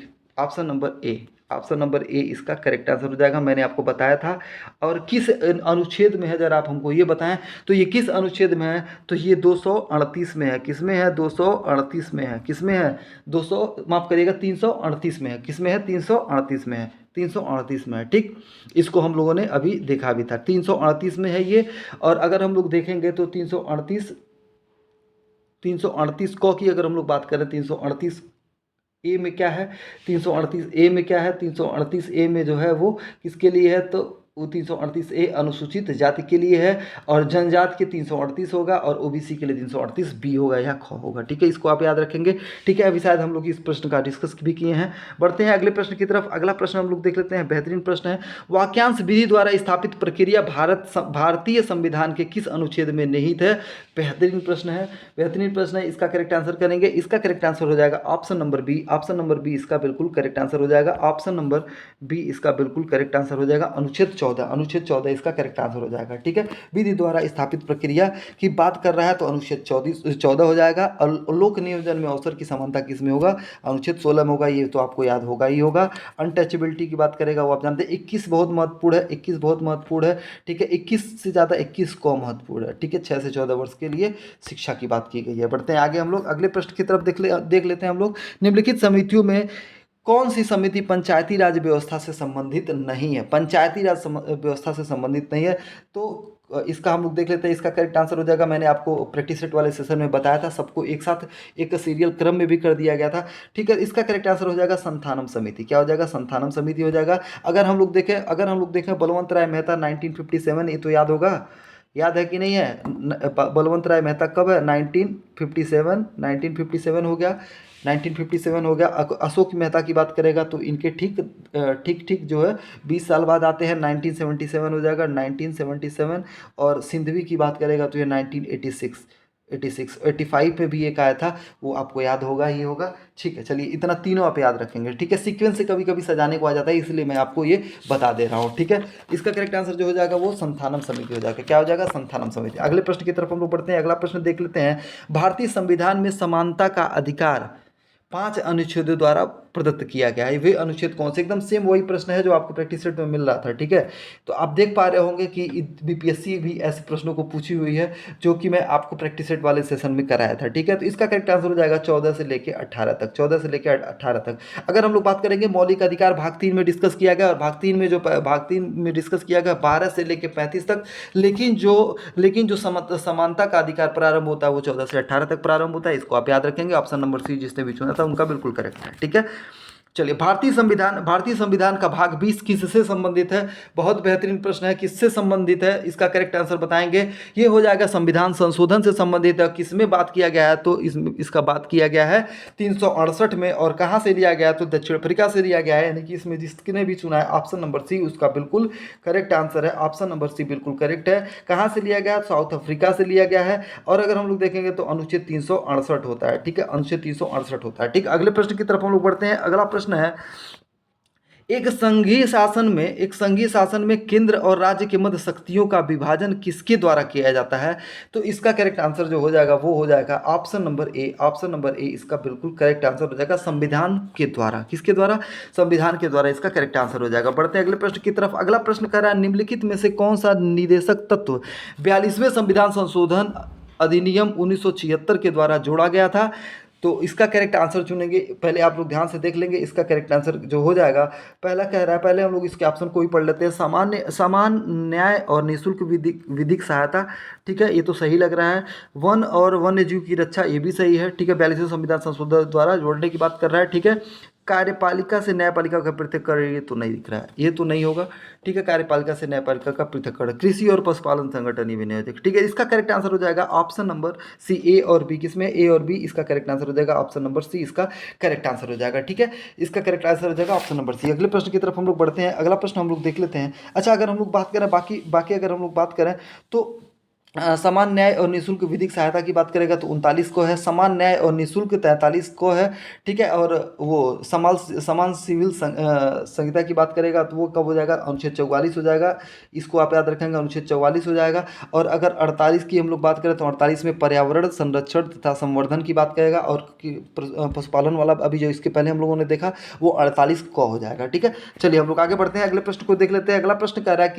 Option number A इसका करेक्ट आंसर हो जाएगा, मैंने आपको बताया था। और किस अनुच्छेद में है, जरा आप हमको ये बताएं, तो ये किस अनुच्छेद में है? तो ये 238 में है। किस में है? 238 में है। किस में है? 338 में है। किस में है? 338 में है। 338 में है, ठीक। इसको हम लोगों ने अभी देखा भी था, 338 में है ये। और अगर हम लोग देखेंगे तो 338 को की अगर हम लोग बात करें, 338 ए में क्या है? 338 ए में क्या है? 338 ए में जो है वो किसके लिए है? तो वो 338 ए अनुसूचित जाति के लिए है, और जनजाति के 338 होगा, और ओबीसी के लिए 338 बी होगा या ख होगा, ठीक है। इसको आप याद रखेंगे, ठीक है। अभी शायद हम लोग इस प्रश्न का डिस्कस भी किए हैं। बढ़ते हैं अगले प्रश्न की तरफ। अगला प्रश्न हम लोग देख लेते हैं, बेहतरीन प्रश्न है। वाक्यांश विधि द्वारा स्थापित प्रक्रिया भारतीय संविधान के किस अनुच्छेद में निहित है? बेहतरीन प्रश्न है, बेहतरीन प्रश्न है। इसका करेक्ट आंसर करेंगे। इसका करेक्ट आंसर हो जाएगा option number B. Option number B इसका बिल्कुल करेक्ट आंसर हो जाएगा। ऑप्शन नंबर बी इसका बिल्कुल करेक्ट आंसर हो जाएगा। अनुच्छेद 14 इसका करेक्ट आंसर हो जाएगा, ठीक है। विधि द्वारा स्थापित प्रक्रिया की बात कर रहा है तो अनुच्छेद 14 हो जाएगा। और लोक नियोजन में अवसर की समानता किस में होगा? अनुच्छेद 16 में होगा, ये तो आपको याद होगा ही होगा। अनटचेबिलिटी की बात करेगा वो आप जानते हैं। 21 बहुत महत्वपूर्ण है, 21 बहुत महत्वपूर्ण है, ठीक है। 21 से ज़्यादा 21 को महत्वपूर्ण है, ठीक है। 6 से 14 वर्ष के लिए शिक्षा की बात की गई है। बढ़ते हैं आगे हम लोग, अगले प्रश्न की तरफ देख लेते हैं हम लोग। निम्नलिखित समितियों में कौन सी समिति पंचायती राज व्यवस्था से संबंधित नहीं है? पंचायती राज व्यवस्था से संबंधित नहीं है, तो इसका हम लोग देख लेते हैं। इसका करेक्ट आंसर हो जाएगा, मैंने आपको प्रैक्टिस सेट वाले सेशन में बताया था, सबको एक साथ एक सीरियल क्रम में भी कर दिया गया था, ठीक है। इसका करेक्ट आंसर हो जाएगा संथानम समिति। क्या हो जाएगा? संथानम समिति हो जाएगा। अगर हम लोग देखें बलवंत राय मेहता 1957, ये तो याद होगा, याद है कि नहीं है? बलवंत राय मेहता कब है? 1957 हो गया, 1957 हो गया। अशोक मेहता की बात करेगा तो इनके ठीक जो है 20 साल बाद आते हैं, 1977 हो जाएगा, 1977। और सिंधवी की बात करेगा तो ये 85 में भी एक आया था, वो आपको याद होगा ही होगा, ठीक है। चलिए इतना तीनों आप याद रखेंगे, ठीक है। सीक्वेंस से कभी कभी सजाने को आ जाता है, इसलिए मैं आपको ये बता दे रहा हूँ, ठीक है। इसका करेक्ट आंसर जो हो जाएगा वो संथानम समिति हो जाएगा। क्या हो जाएगा? संथानम समिति। अगले प्रश्न की तरफ हम लोग बढ़ते हैं। अगला प्रश्न देख लेते हैं। भारतीय संविधान में समानता का अधिकार 5 अनुच्छेदों द्वारा प्रदत्त किया गया है। वे अनुच्छेद कौन से? एकदम सेम वही प्रश्न है जो आपको प्रैक्टिस सेट में मिल रहा था, ठीक है। तो आप देख पा रहे होंगे कि बीपीएससी भी ऐसे प्रश्नों को पूछी हुई है जो कि मैं आपको प्रैक्टिस सेट वाले सेशन में कराया था, ठीक है। तो इसका करेक्ट आंसर हो जाएगा 14 से लेकर 18 तक, 14 से लेकर 18 तक। अगर हम लोग बात करेंगे मौलिक अधिकार भाग 3 में डिस्कस किया गया, और भाग 3 में डिस्कस किया गया 12 से लेकर 35 तक, लेकिन जो समानता का अधिकार प्रारंभ होता है वो 14 से 18 तक प्रारंभ होता है। इसको आप याद रखेंगे। ऑप्शन नंबर सी जिसने भी चुना था उनका बिल्कुल करेक्ट है, ठीक है। चलिए, भारतीय संविधान का भाग 20 किससे संबंधित है? बहुत बेहतरीन प्रश्न है, किससे संबंधित है? इसका करेक्ट आंसर बताएंगे। ये हो जाएगा संविधान संशोधन से संबंधित है। किसमें बात किया गया है? तो इसका बात किया गया है 368 में। और कहाँ से लिया गया है? तो दक्षिण अफ्रीका से लिया गया है। यानी कि इसमें जिसने भी चुना है ऑप्शन नंबर सी उसका बिल्कुल करेक्ट आंसर है। ऑप्शन नंबर सी बिल्कुल करेक्ट है। कहाँ से लिया गया? साउथ अफ्रीका से लिया गया है। और अगर हम लोग देखेंगे तो अनुच्छेद 368 होता है, ठीक है। अनुच्छेद 368 होता है, ठीक। अगले प्रश्न की तरफ हम लोग बढ़ते हैं। अगला प्रश्न है, एक संघीय शासन में केंद्र और राज्य के मध्य शक्तियों का विभाजन किसके द्वारा किया जाता है? तो इसका करेक्ट आंसर जो हो जाएगा वो हो जाएगा option number A. Option number A इसका बिल्कुल करेक्ट आंसर हो जाएगा, संविधान के द्वारा। किसके द्वारा? संविधान के द्वारा इसका करेक्ट आंसर हो जाएगा। बढ़ते हैं अगले प्रश्न की तरफ। अगला प्रश्न कह रहा है, निम्नलिखित में से कौन सा निदेशक तत्व 42वें संविधान संशोधन अधिनियम 1976 के द्वारा जोड़ा गया था? तो इसका करेक्ट आंसर चुनेंगे। पहले आप लोग ध्यान से देख लेंगे इसका करेक्ट आंसर जो हो जाएगा। पहला कह रहा है, पहले हम लोग इसके ऑप्शन को ही पढ़ लेते हैं। समान न्याय और निःशुल्क विधिक सहायता, ठीक है, ये तो सही लग रहा है। वन और वन्य जीव की रक्षा, ये भी सही है, ठीक है। 42वें संविधान संशोधन द्वारा जोड़ने की बात कर रहा है, ठीक है। कार्यपालिका से न्यायपालिका का पृथक्करण, ये तो नहीं दिख रहा है, ये तो नहीं होगा, ठीक है। कार्यपालिका से न्यायपालिका का पृथक्करण। कृषि और पशुपालन संगठन, ये भी नहीं होगा, ठीक है। इसका करेक्ट आंसर हो जाएगा ऑप्शन नंबर सी, ए और बी। किसमें? ए और बी। इसका करेक्ट आंसर हो जाएगा ऑप्शन नंबर सी, इसका करेक्ट आंसर हो जाएगा, ठीक है। इसका करेक्ट आंसर हो जाएगा ऑप्शन नंबर सी। अगले प्रश्न की तरफ हम लोग बढ़ते हैं। अगला प्रश्न हम लोग देख लेते हैं। अच्छा, अगर हम लोग बात करें बाकी अगर हम लोग बात करें तो समान न्याय और निःशुल्क विधिक सहायता की बात करेगा तो 39 को है। समान न्याय और निःशुल्क 43 को है, ठीक है। और वो समान सिविल संहिता की बात करेगा तो वो कब हो जाएगा? अनुच्छेद 44 हो जाएगा। इसको आप याद रखेंगे, अनुच्छेद 44 हो जाएगा। और अगर 48 की हम लोग बात करें तो 48 में पर्यावरण संरक्षण तथा संवर्धन की बात करेगा। और पशुपालन वाला अभी जो इसके पहले हम लोगों ने देखा वो 48 को हो जाएगा, ठीक है। चलिए हम लोग आगे बढ़ते हैं, अगले प्रश्न को देख लेते हैं। अगला प्रश्न कह रहा है,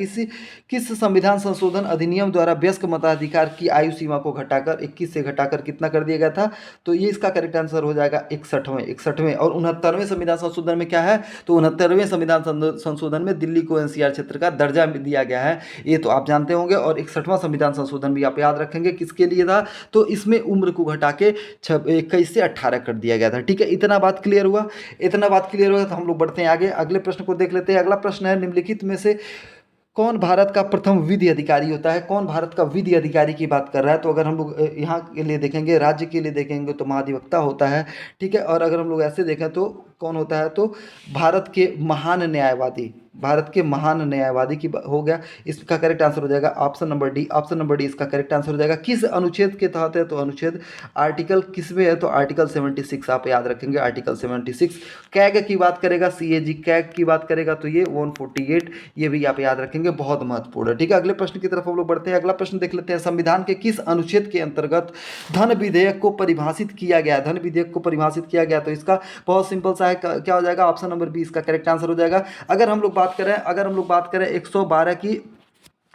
किस संविधान संशोधन अधिनियम द्वारा वयस्क मताधिकार की आयु सीमा को घटाकर 21 से घटाकर कितना कर दिया गया था? तो ये इसका करेक्ट आंसर हो जाएगा 61वें। और 69वें संविधान संशोधन में क्या है? तो 69वें संविधान संशोधन में दिल्ली को एनसीआर क्षेत्र का दर्जा दिया गया है, ये तो आप जानते होंगे। और 61वां संविधान संशोधन भी आप याद रखेंगे किसके लिए था? तो इसमें उम्र को घटा के 21 से 18 कर दिया गया था, ठीक है। इतना बात क्लियर हुआ तो हम लोग बढ़ते हैं आगे। अगले प्रश्न को देख लेते हैं। अगला प्रश्न है, निम्नलिखित में से कौन भारत का प्रथम विधि अधिकारी होता है? कौन भारत का विधि अधिकारी की बात कर रहा है? तो अगर हम लोग यहाँ के लिए देखेंगे, राज्य के लिए देखेंगे तो महाधिवक्ता होता है, ठीक है। और अगर हम लोग ऐसे देखें तो कौन होता है? तो भारत के महान न्यायवादी की हो गया। इसका करेक्ट आंसर हो जाएगा option number D. Option number D इसका करेक्ट आंसर हो जाएगा। किस अनुच्छेद के तहत है? तो अनुच्छेद आर्टिकल किसमें है? तो आर्टिकल 76 आप याद रखेंगे, आर्टिकल 76। कैग की बात करेगा, CAG कैग की बात करेगा तो ये 148, ये भी आप याद रखेंगे, बहुत महत्वपूर्ण है, ठीक है। अगले प्रश्न की तरफ हम लोग बढ़ते हैं। अगला प्रश्न देख लेते हैं, संविधान के किस अनुच्छेद के अंतर्गत धन विधेयक को परिभाषित किया गया? धन विधेयक को परिभाषित किया गया तो इसका बहुत सिंपल सा है, क्या हो जाएगा? ऑप्शन नंबर बी इसका करेक्ट आंसर हो जाएगा। अगर हम लोग बात करें 112 की,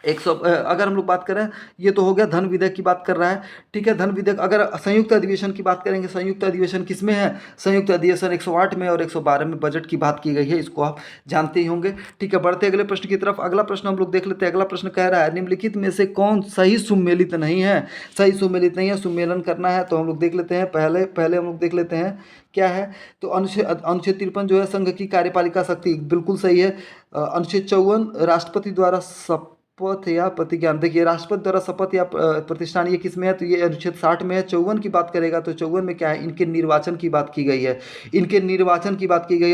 अगर हम लोग बात करें, ये तो हो गया धन विधेयक की बात कर रहा है, ठीक है। धन विधेयक, अगर संयुक्त अधिवेशन की बात करेंगे, संयुक्त अधिवेशन किसमें है? संयुक्त अधिवेशन 108 में और 112 में बजट की बात की गई है, इसको आप जानते ही होंगे, ठीक है। बढ़ते अगले प्रश्न की तरफ। अगला प्रश्न हम लोग देख लेते हैं। अगला प्रश्न कह रहा है, निम्नलिखित में से कौन सही सुमेलित नहीं है? सुमेलन करना है तो हम लोग देख लेते हैं। पहले हम लोग देख लेते हैं क्या है। तो अनुच्छेद 53 जो है, संघ की कार्यपालिका शक्ति, बिल्कुल सही है। अनुच्छेद 54 राष्ट्रपति द्वारा शपथ या प्रतिज्ञान, देखिए राष्ट्रपति द्वारा शपथ या प्रतिष्ठान, ये किस में है? तो ये अनुच्छेद 60 में है। 54 की बात करेगा तो 54 में क्या है? इनके निर्वाचन की बात की गई है,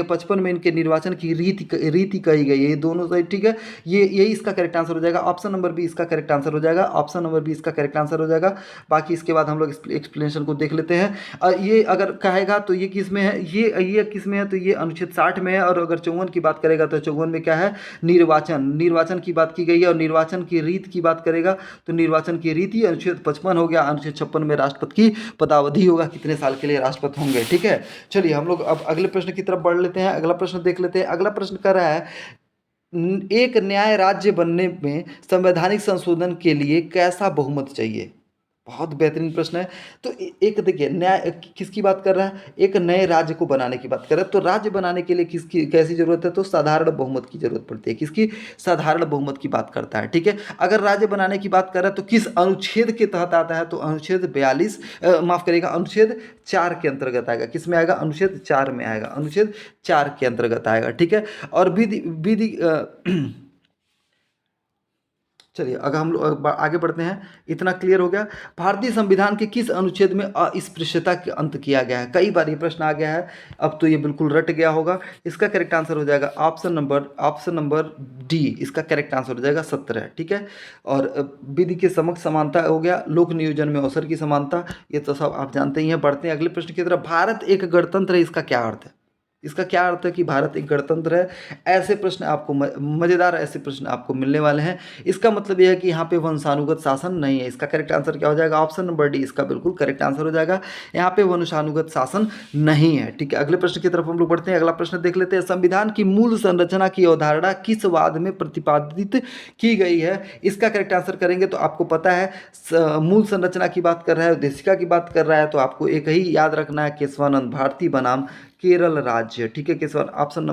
55 में इनके निर्वाचन की रीति कही गई है, ये दोनों सही, ठीक है। यही इसका करेक्ट आंसर हो जाएगा। ऑप्शन नंबर बी इसका करेक्ट आंसर हो जाएगा। ऑप्शन नंबर बी इसका करेक्ट आंसर हो जाएगा। बाकी इसके बाद हम लोग एक्सप्लेनेशन को देख लेते हैं। ये अगर कहेगा तो ये किस में है? ये किस में है? तो ये अनुच्छेद 60 में है। और अगर 54 की बात करेगा तो 54 में क्या है? निर्वाचन की बात की गई है। और निर्वाचन की रीत की बात करेगा तो निर्वाचन की रीति अनुच्छेद 55 हो गया। अनुच्छेद 56 में राष्ट्रपति की पदावधि होगा, कितने साल के लिए राष्ट्रपति होंगे। ठीक है, चलिए हम लोग अब अगले प्रश्न की तरफ बढ़ लेते हैं। अगला प्रश्न देख लेते हैं। अगला प्रश्न कर रहा है, एक न्याय राज्य बनने में संवैधानिक संशोधन के लिए कैसा बहुमत चाहिए। बहुत बेहतरीन प्रश्न है। तो एक देखिए, न्याय किसकी बात कर रहा है, एक नए राज्य को बनाने की बात कर रहा है। तो राज्य बनाने के लिए किसकी कैसी जरूरत है, तो साधारण बहुमत की जरूरत पड़ती है। किसकी, साधारण बहुमत की बात करता है। ठीक है, अगर राज्य बनाने की बात कर रहा है तो किस अनुच्छेद के तहत आता है, तो अनुच्छेद 42 माफ करिएगा, अनुच्छेद 4 के अंतर्गत आएगा। किस में आएगा, अनुच्छेद 4 में आएगा, अनुच्छेद 4 के अंतर्गत आएगा। ठीक है, और विधि विधि चलिए अगर हम लोग आगे बढ़ते हैं, इतना क्लियर हो गया। भारतीय संविधान के किस अनुच्छेद में अस्पृश्यता के अंत किया गया है। कई बार ये प्रश्न आ गया है, अब तो ये बिल्कुल रट गया होगा। इसका करेक्ट आंसर हो जाएगा ऑप्शन नंबर डी, इसका करेक्ट आंसर हो जाएगा 17। ठीक है, और विधि के समक्ष समानता हो गया, लोक नियोजन में अवसर की समानता, ये तो सब आप जानते ही हैं। बढ़ते हैं अगले प्रश्न की तरफ। भारत एक गणतंत्र है, इसका क्या अर्थ है। इसका क्या अर्थ है कि भारत एक गणतंत्र है। ऐसे प्रश्न आपको मज़ेदार ऐसे प्रश्न आपको मिलने वाले हैं। इसका मतलब यह है कि यहाँ पे वंशानुगत शासन नहीं है। इसका करेक्ट आंसर क्या हो जाएगा, ऑप्शन नंबर डी, इसका बिल्कुल करेक्ट आंसर हो जाएगा। यहाँ पे वंशानुगत शासन नहीं है। ठीक है, अगले प्रश्न की तरफ हम लोग बढ़ते हैं। अगला प्रश्न देख लेते हैं। संविधान की मूल संरचना की अवधारणा किस वाद में प्रतिपादित की गई है। इसका करेक्ट आंसर करेंगे तो आपको पता है, मूल संरचना की बात कर रहा है, उद्देशिका की बात कर रहा है, तो आपको एक ही याद रखना है, केशवानंद भारती बनाम केरल राज्य। ठीक है, केशवन, ऑप्शन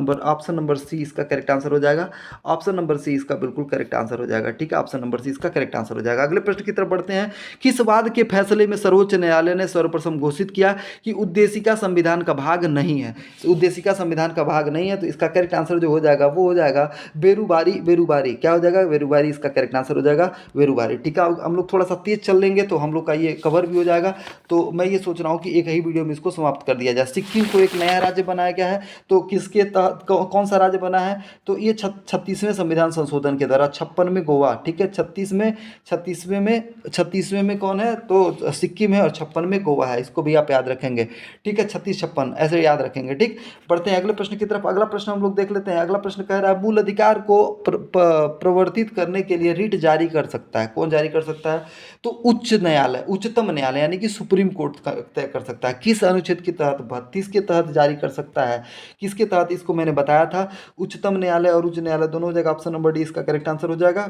नंबर सी इसका करेक्ट आंसर हो जाएगा। ऑप्शन नंबर सी इसका बिल्कुल करेक्ट आंसर हो जाएगा। ठीक है, ऑप्शन नंबर सी इसका करेक्ट आंसर हो जाएगा। अगले प्रश्न की तरफ बढ़ते हैं। किस वाद के फैसले में सर्वोच्च न्यायालय ने सर्वप्रथम घोषित किया कि उद्देशिका संविधान का भाग नहीं है। उद्देशिका संविधान का भाग नहीं है, तो इसका करेक्ट आंसर जो हो जाएगा वो हो जाएगा वेरुबारी। क्या हो जाएगा, वेरुबारी, इसका करेक्ट आंसर हो जाएगा वेरुबारी। ठीक है, हम लोग थोड़ा सा तेज चल लेंगे तो हम लोग का ये कवर भी हो जाएगा। तो मैं ये सोच रहा हूँ कि एक ही वीडियो में इसको समाप्त कर दिया जाए। सिक्किम को एक नया राज्य बनाया गया है, तो किसके तहत कौन सा राज्य बना है, तो ये 36वें संविधान संशोधन के द्वारा। 56 में गोवा। ठीक है, 36वें में कौन है, तो सिक्किम है, और 56 में गोवा है। इसको भी आप याद रखेंगे। ठीक है, 36-56 ऐसे याद रखेंगे। ठीक, बढ़ते हैं अगले प्रश्न की तरफ। अगला प्रश्न हम लोग देख लेते हैं। अगला प्रश्न कह रहा है, मूल अधिकार को प्रवर्तित करने के लिए रिट जारी कर सकता है। कौन जारी कर सकता है, तो उच्च न्यायालय, उच्चतम न्यायालय यानी कि सुप्रीम कोर्ट तय कर सकता है। किस अनुच्छेद के तहत, 32 के तहत जारी कर सकता है। किसके तहत, इसको मैंने बताया था, उच्चतम न्यायालय और उच्च न्यायालय दोनों हो जाएगा। ऑप्शन नंबर डी इसका करेक्ट आंसर हो जाएगा।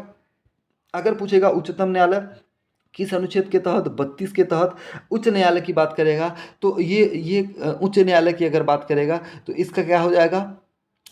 अगर पूछेगा उच्चतम न्यायालय किस अनुच्छेद के तहत, 32 के तहत उच्च न्यायालय की बात करेगा, तो ये उच्च न्यायालय की अगर बात करेगा तो इसका क्या हो जाएगा,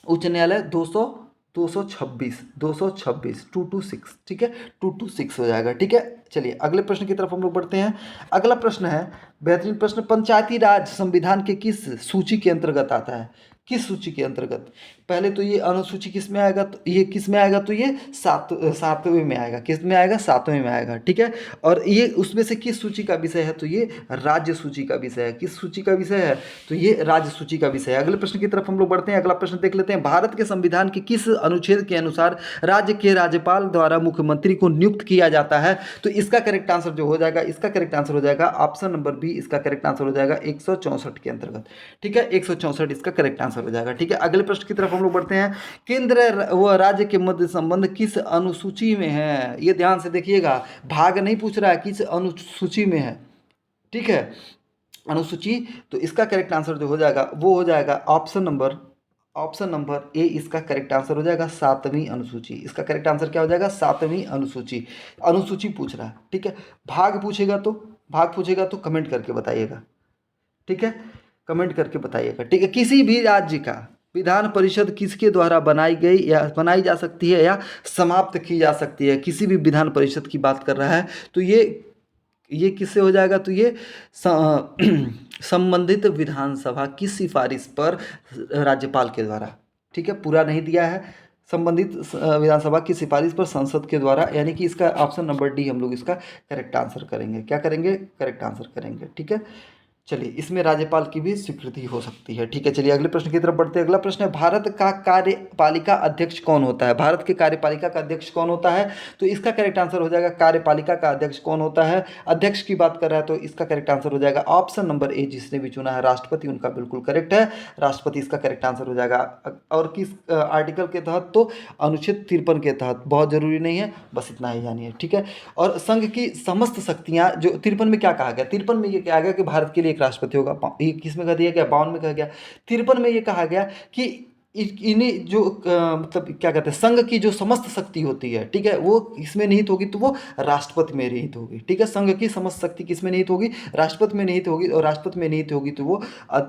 उच्च न्यायालय 226 226 ठीक है, 226 हो जाएगा। ठीक है, चलिए अगले प्रश्न की तरफ हम लोग बढ़ते हैं। अगला प्रश्न है बेहतरीन प्रश्न, पंचायती राज संविधान के किस सूची के अंतर्गत आता है। किस सूची के अंतर्गत, पहले तो ये अनुसूची किस में आएगा, तो ये किस में आएगा, तो ये सातवें में आएगा। किस में आएगा, सातवें में आएगा। ठीक है, और ये उसमें से किस सूची का विषय है, तो ये राज्य सूची का विषय है। किस सूची का विषय है, तो ये राज्य सूची का विषय है। अगले प्रश्न की तरफ हम लोग बढ़ते हैं। अगला प्रश्न देख लेते हैं। भारत के संविधान के किस अनुच्छेद के अनुसार राज्य के राज्यपाल द्वारा मुख्यमंत्री को नियुक्त किया जाता है, तो इसका करेक्ट आंसर जो हो जाएगा, इसका करेक्ट आंसर हो जाएगा ऑप्शन नंबर बी, इसका करेक्ट आंसर हो जाएगा 164 के अंतर्गत। ठीक है, 164 इसका करेक्ट आंसर हो जाएगा। ठीक है, अगले प्रश्न की तरफ हम लोग बढ़ते हैं। केंद्र व राज्य के मध्य संबंध किस अनुसूची में है, ये ध्यान से देखिएगा, भाग नहीं पूछ रहा है, किस अनुसूची में है। ठीक है, अनुसूची, तो इसका करेक्ट आंसर जो हो जाएगा वो हो जाएगा ऑप्शन नंबर ए, इसका करेक्ट आंसर हो जाएगा 7वीं अनुसूची। इसका करेक्ट आंसर क्या हो जाएगा, 7वीं अनुसूची। अनुसूची पूछ रहा है। ठीक है, भाग पूछेगा तो कमेंट करके बताइएगा। ठीक है, कमेंट करके बताइएगा। ठीक है, किसी भी राज्य का विधान परिषद किसके द्वारा बनाई गई या बनाई जा सकती है या समाप्त की जा सकती है। किसी भी विधान परिषद की बात कर रहा है तो ये किससे हो जाएगा, तो ये संबंधित विधानसभा की सिफारिश पर राज्यपाल के द्वारा। ठीक है, पूरा नहीं दिया है, संबंधित विधानसभा की सिफारिश पर संसद के द्वारा, यानी कि इसका ऑप्शन नंबर डी हम लोग इसका करेक्ट आंसर करेंगे। क्या करेंगे, करेक्ट आंसर करेंगे। ठीक है, चलिए, इसमें राज्यपाल की भी स्वीकृति हो सकती है। ठीक है, चलिए अगले प्रश्न की तरफ बढ़ते हैं। अगला प्रश्न है, भारत का कार्यपालिका अध्यक्ष कौन होता है? भारत के कार्यपालिका का अध्यक्ष कौन होता है? तो इसका करेक्ट आंसर हो जाएगा कार्यपालिका का अध्यक्ष कौन होता है? अध्यक्ष की बात कर रहा है तो इसका करेक्ट आंसर हो जाएगा ऑप्शन नंबर ए, जिसने भी चुना है राष्ट्रपति, उनका बिल्कुल करेक्ट है, राष्ट्रपति इसका करेक्ट आंसर हो जाएगा। और किस आर्टिकल के तहत? तो अनुच्छेद 53 के तहत। बहुत जरूरी नहीं है, बस इतना ही जानिए। ठीक है, और संघ की समस्त शक्तियां, जो 53 में क्या कहा गया? 53 में ये कहा गया कि भारत के लिए एक राष्ट्रपति होगा। ये किस में कह दिया गया? 52 में कहा गया। 53 में ये कहा गया कि इन्हीं जो मतलब क्या कहते हैं, संघ की जो समस्त शक्ति होती है, ठीक है, वो इसमें निहित होगी तो वो राष्ट्रपति में निहित होगी। ठीक है, संघ की समस्त शक्ति किस में निहित होगी? राष्ट्रपति में निहित होगी, और राष्ट्रपति में निहित होगी तो वो